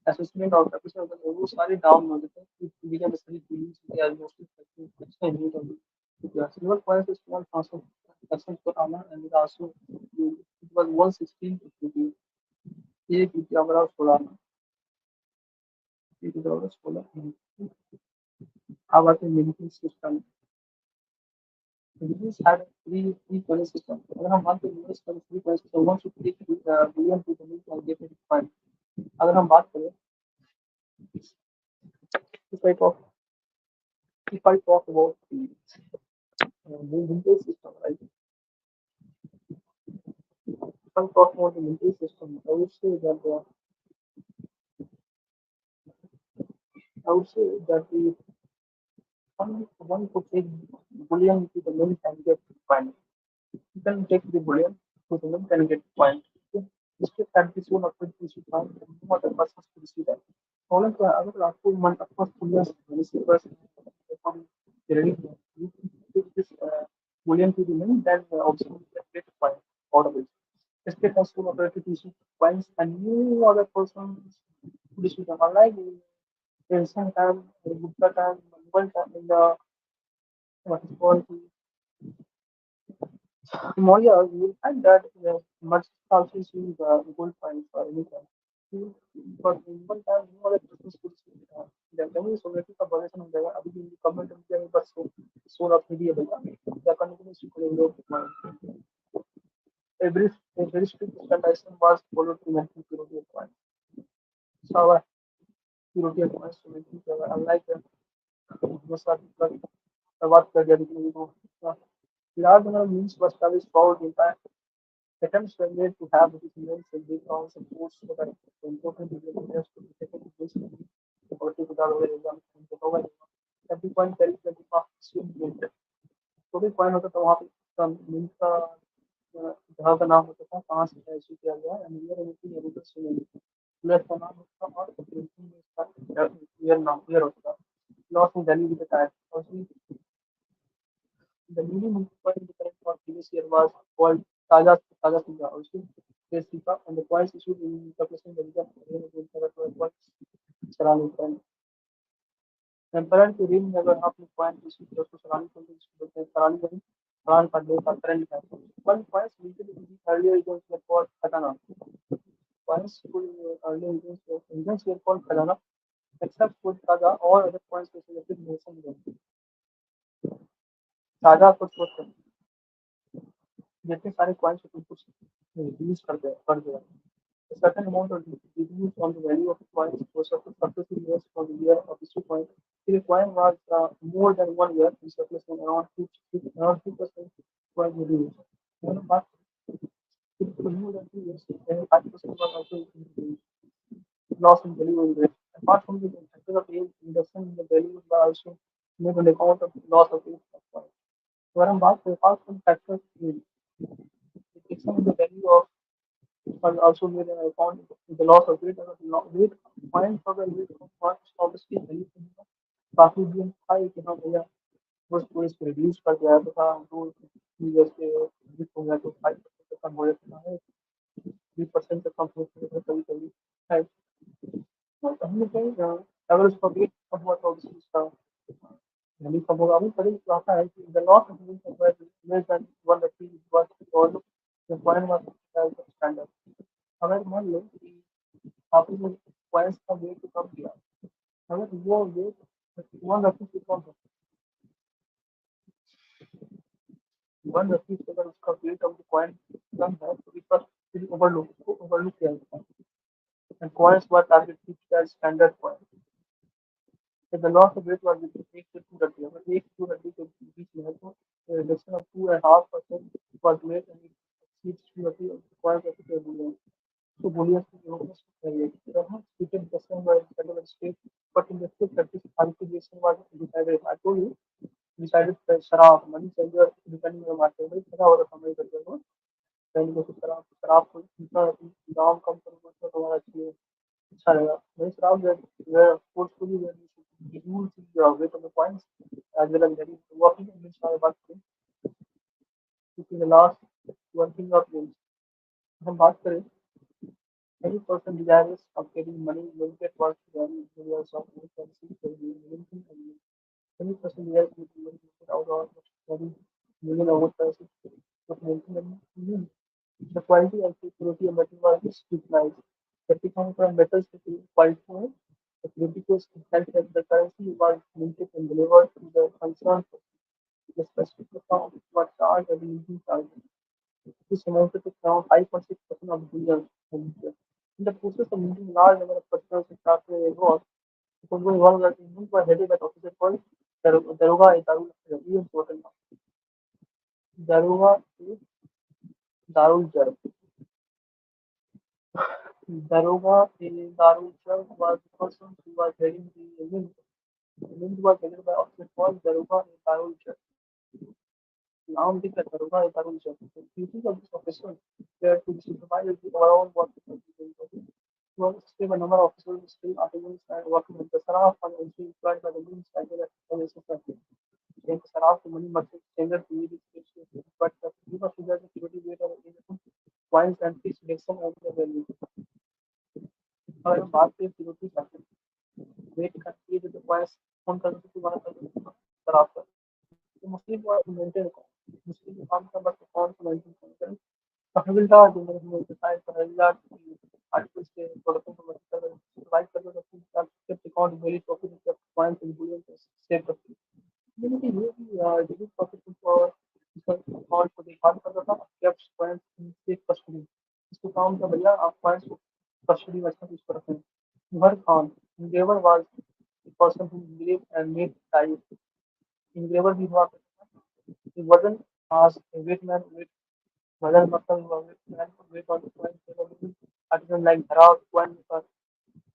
असेसमेंट और प्रोसेसिंग होता था वो सारे डाउन हो जाते हैं बिगन स्टडी फीलिंग्स के आज मोस्टली अच्छा नहीं होता yeah, silver coins is small transfer per annum and it also it was 116 rupees. एक रुपया बड़ा 16 एक रुपया बड़ा 16 अब आते हैं military system military had three coin system अगर हम बात करें यूएस का three coin system 150 billion to the mill और गेट फाइन अगर हम बात करें if I talk if I talk about the military system right if I talk about the military system I would say that the one could take bullion to the mint and get fine. You can take the bullion to the mint and get fine. Okay? इसके साथ भी soul अपने किसी fine no other persons to receive that. Problem क्या है अगर आपको मन अपना bullion receive person from ready you take this bullion to the mint then also you can get fine out of it. इसके पास सोल अपने किसी fines and no other persons to receive them. Unlike ancient time, Buddha time, Mughal time, in the what is called Maurya, you will find that much also use gold coins for anything. For Mughal time, no other business could see the revenue sovereignty का variation हो जाएगा अभी भी government India में बस soul of media देगा the continuous equilibrium every very strict standardization was followed to maintain purity of coin. So our purity of coins to maintain unlike most article बात कर दिया लेकिन वो large number of means was established throughout the entire attempts were made to have these events and big rounds and force so that the important areas could be taken to this poverty without over exam and the over every point carries the path swing movement तो भी point होता था वहाँ पे mean का जगह का नाम होता था कहाँ से इशू किया गया है मीडिया रेमिटी एरियल स्विमिंग प्लेस का नाम होता था और प्रिंटिंग में इसका ईयर नाम ईयर होता था loss in Delhi with the time और the newly multiplied current for previous year was called Taja Sinha, also State Sipa, and the coins issued in replacement the Visa against the coins Sarani coin. Emperor to ring never half the coin issued to Sarani coin issued the Sarani coin, Saran per day for current time. One coins usually earlier it was called Katana. Coins were called Katana, except for Taja, all other coins were selected Mason. Taja could put जितने सारे coins को कुछ reduce कर दिया a certain amount of reduce on the value of the coins for successive years from the year of issue coin. If the coin was more than 1 year, in surplus around 2% coin reduced. But if it was more than 2 years, then 5% was also reduced. Loss in value in rate. Apart from the factor of age, reduction in the value was also made on account of loss of age of coin. अगर हम बात करें apart from factor of age, reduction in the value of was also made an account the loss of weight अगर weight coins अगर weight of coins obviously value काफी दिन था कि हाँ भैया बस वो इसको रिड्यूस कर दिया था दो यूजर्स के रिड्यूस हो गया तो 5% कम हो जाता है 3% तक कम हो जाता है कभी कभी है तो कहीं ना कहीं अगर उसका वेट कम हुआ तो obviously उसका वैल्यू कम होगा वो कभी आता है कि the loss of weight less than 1 was or the coin was standard अगर मान लो कि आपने कॉइन्स का वेट कम किया अगर वो वेट वन रखी से अगर उसका वेट ऑफ द कॉइन कम है तो इस पर फिर ओवरलुक किया जाता है and coins were targeted as standard coin so the loss of weight was between 1 से 2 रद्दी अगर 1 से 2 रद्दी के बीच में है तो reduction of 2.5% was made and needs to be required capital bullion. So bullions is almost created. There are treated the same by federal state, but in the state that this allocation was decided. I told you decided by Sharaf, money changer depending on the market. But पता हो रहा समझ करते हो पहले को शराब को इतना दाम कम करो तो तुम्हारा चाहिए अच्छा रहेगा नहीं शराब where forcefully where you should use your weight of the points as well as very working against our बात करें which is the last working of means हम बात करें any person desirous of getting money limited work value areas of currency for the limiting and any person desirous to get money limited out of study million over prices but maintaining the quality and purity of metal was scrutinized. The become from metals to quality the criticals felt that the currency was minted and delivered to the concerned person. The specific account was charged as a minting charge. This amounted to around 5.6% of billion. In the process of minting large number of personals and software involved, it was involved that movement were headed by the officer called Daroga Darul very important now. Daroga is Darul Jar. Daroga Darul Jar was the person who was heading the mint. The mint was headed by officer called Daroga Darul Jar. Now the Daroga Darul Jar. The duties of this officer were to supervise the overall work of the was still a number of officers, still artisans, and working with the Saraf and also employed by the means as well as the society. In the Saraf, the money merchant standard to meet its ratios, but the people figure the security rate of the coins and fixed direction of the value. However, बात करें security factor, weight का ये जो coins कौन कर सकते हैं तुम्हारा Saraf का तो मुस्लिम को मेंटेन मुस्लिम को काम का बस कौन सा मेंटेन करें Habilidad de identificar paralelidad y articles que por ejemplo provide for the kept account very profit kept points and boolean state of unity really debit profit for account को देखा करता था kept points in safe custody इसको काम का भैया आप points को custody में अच्छा यूज कर रखते हैं Umar Khan engraver was the person who engraved and made dies engraver भी हुआ करता था he wasn't as a weight man Mother Muscle man weight on the point artisan like Dhara, Kwan,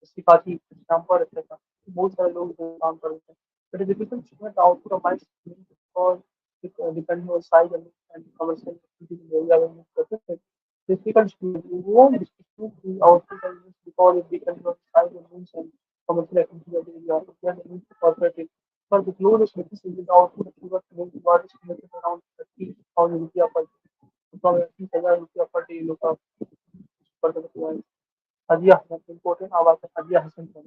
Sifati, Stamper, etc. बहुत सारे लोग इसमें काम करते हैं. But it is difficult to estimate the output of ice because it depending on size and commercial activity in the area when you process it. Difficult to you won't distribute the output of this because it depends on size and means and commercial activity of the area. If you are going to corporate it. For the closest medicine, the output of sugar to make the water estimated around 30,000 rupees per from 30,000 rupees per day look up for the client. Adia Hassan, important आवाज है Adia Hassan का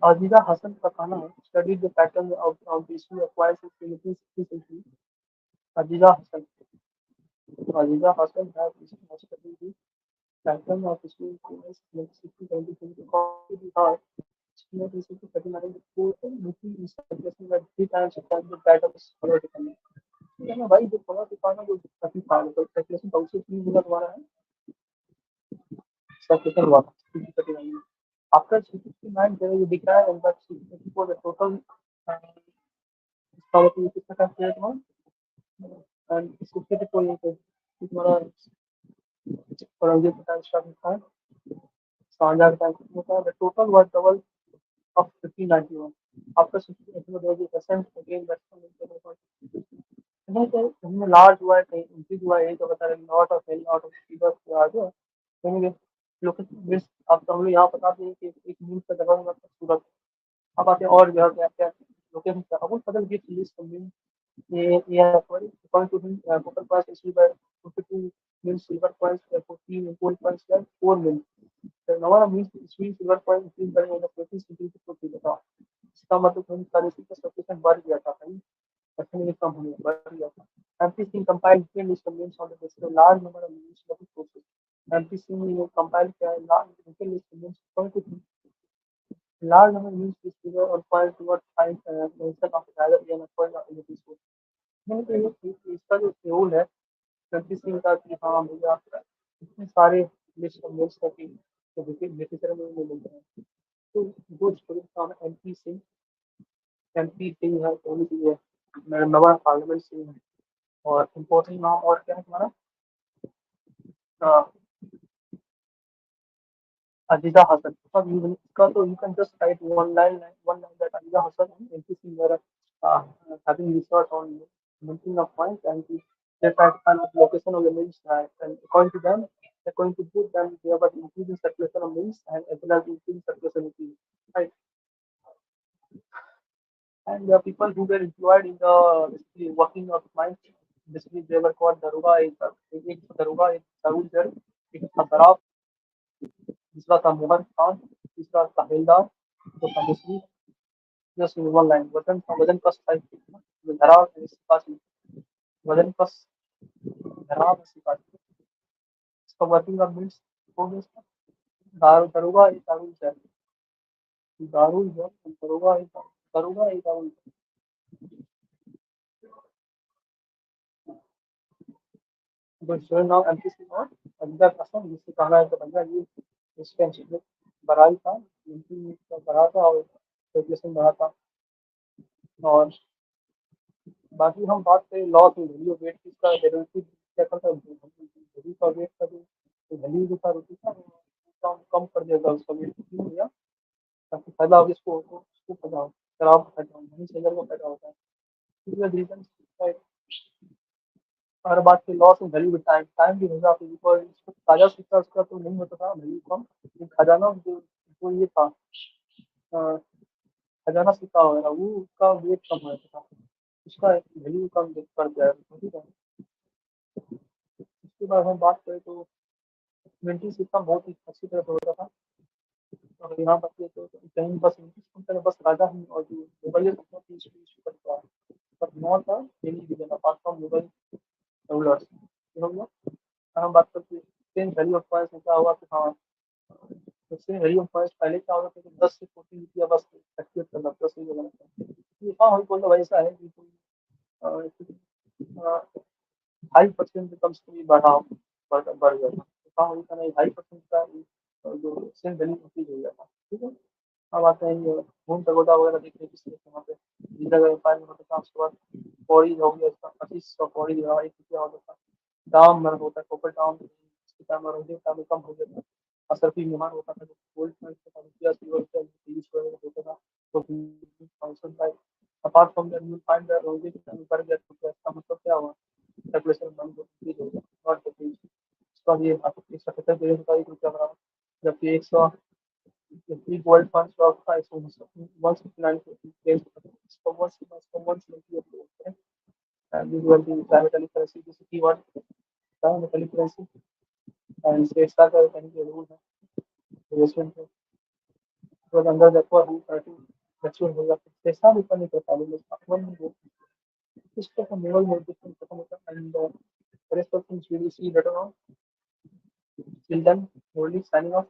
Aziza Hassan का कहना है studied the pattern of the issue acquired since the 1860 century. Aziza Hassan Aziza Hassan has studied the pattern of issue acquired since 1960 to copy the hard. She has recently recognized the fourth movie in circulation that 3 times across the pattern is political. कहना भाई जो थोड़ा दिखाना जो काफी फाड़ तो circulation बहुत से 3 गुना तुम्हारा है सर्कुलेशन हुआ after 69 there is a decline in that 64 the total इसका मतलब कितना का है तुम्हारा and 64 ये तुम्हारा परंजे का स्टार्ट होता है सांझा का होता है the total was double of 1591 after 68 there is a percent again that's नहीं सर हमने लार्ज हुआ है कहीं इंक्रीज हुआ है तो बता रहे not of any out of fever आ गया कहीं लोकेशन बेस आप तो हम लोग यहाँ बता दें कि एक मीन का जगह होगा सूरत अब आते हैं और जगह क्या क्या लोकेशन क्या अब बदल गिव लिस्ट मीन ये sorry point two copper pass issue by 52 mean silver coins 14 gold coins 4 mean नवा mean sweet silver coin increase करने वाला 25 इंक्रीज तो था इसका मतलब हम करेंसी का सफिशिएंट बढ़ गया था कहीं actually from here, but yeah. MPC compiled ten list of names on the basis of large number of names of the sources. MPC compiled a large list of names according to large number of names which figure or point towards find mention of either an point or in the source. मैंने तो ये इसका जो schedule है MPC का कि हाँ भैया इतने सारे लिस्ट ऑफ नेम्स का कि बेसिकली में मिलते हैं तो वो स्टोरी का नाम MPC है कौन सी है नवा पार्लियामेंट से और इम्पोर्टेंट नाम और क्या है तुम्हारा? अ, अजीजा हसन। मतलब इसका तो you can just right one line that Aziza Hassan and NPC were having research on minting of coins, and they tried to find the location of the mints, and according to them, according to both them, there was increasing circulation of mints and as well as increasing circulation of keys. Right. And the people who were employed in the basically working of mines, basically they were called daruga. एक daruga, एक darul jar, एक था sharaf, दूसरा था मुगल खान, तीसरा था हिलदार, चौथा मुस्लिम। Just one line वजन का वजन का साइज धराव है इसका वजन का धराव है इसका इसका वर्किंग ऑफ मीन्स हो गया इसका दारुगा एक दारुल है दारुगा एक दारुल जो शोर नाउ एमपीसी और अंदर कसम जिससे कहना है तो बंदा ये इसके अंदर बराई था इनकी का बड़ा था और रेगुलेशन बड़ा था। और बाकी हम बात करें लॉ की वैल्यू वेट की इसका डेरिवेटिव क्या करता है वैल्यू का वेट का जो वैल्यू जो था रोटी का कम कम कर देगा उसका वेट क्यों भैया ताकि फायदा हो उसको फायदा हो शराब को फायदा हो मनी सेलर को फायदा होता है रीजन हर बात की loss and value time time भी होगा आपको बिकॉज इसको ताजा सिक्का उसका तो नहीं होता था वैल्यू कम ये खजाना जो ये था अ, खजाना सिक्का वगैरह वो उसका वेट कम होता था उसका वैल्यू कम कर दिया है ठीक है। इसके बाद हम बात करें तो ट्वेंटी सिक्का बहुत ही अच्छी तरह से होता था और यहाँ पर तो कहीं बस बस राजा ही और जो मुगल थी इसको करता है पर नौ था daily division apart from Mughal rulers हो गया। हम बात करते हैं एक्सचेंज वैल्यू ऑफ कॉइन्स में क्या हुआ कि हाँ एक्सचेंज वैल्यू ऑफ कॉइन्स पहले क्या होता था कि 10 से 14 रुपया बस एक्टिवेट करना 10 रुपये लगता है ये हाँ वही बोलना वैसा है कि हाई परसेंट कम से कम बढ़ाओ बढ़ गया था हाँ वही था नहीं हाई परसेंट का जो एक्सचेंज वैल्यू इंक्रीज हो गया था ठीक है। अब आते हैं ये घूम पैगोडा वगैरह देखने किस लिए वहाँ पे जिस जगह व्यापार में होता था उसके बाद पौड़ी हो गया इसका 2500 पौड़ी जो है 1 रुपया होता था दाम मर होता है कॉपर दाम इसके टाइम और होते टाइम कम हो गया था असरफी मेहमान होता था जो गोल्ड में होता था रुपया सिल्वर का यूज होता था तो function type apart from that you find that रोजे के टाइम बढ़ गया तो इसका मतलब क्या हुआ स्पेकुलेशन बंद हो गया नॉट द केस इसका ये 177 बिलियन का 1 रुपया बराबर जबकि 100 the World Fund stock price was 169 days so once okay? And these were the privately currency this is keyword privately currency and states का कहीं के रूल है investment was under the poor who try to mature होगा पैसा भी ऊपर नहीं कर पा रहे अपन भी वो इस पर हम लेवल में डिफरेंट खत्म होता है and rest of things we will see later on till then only signing off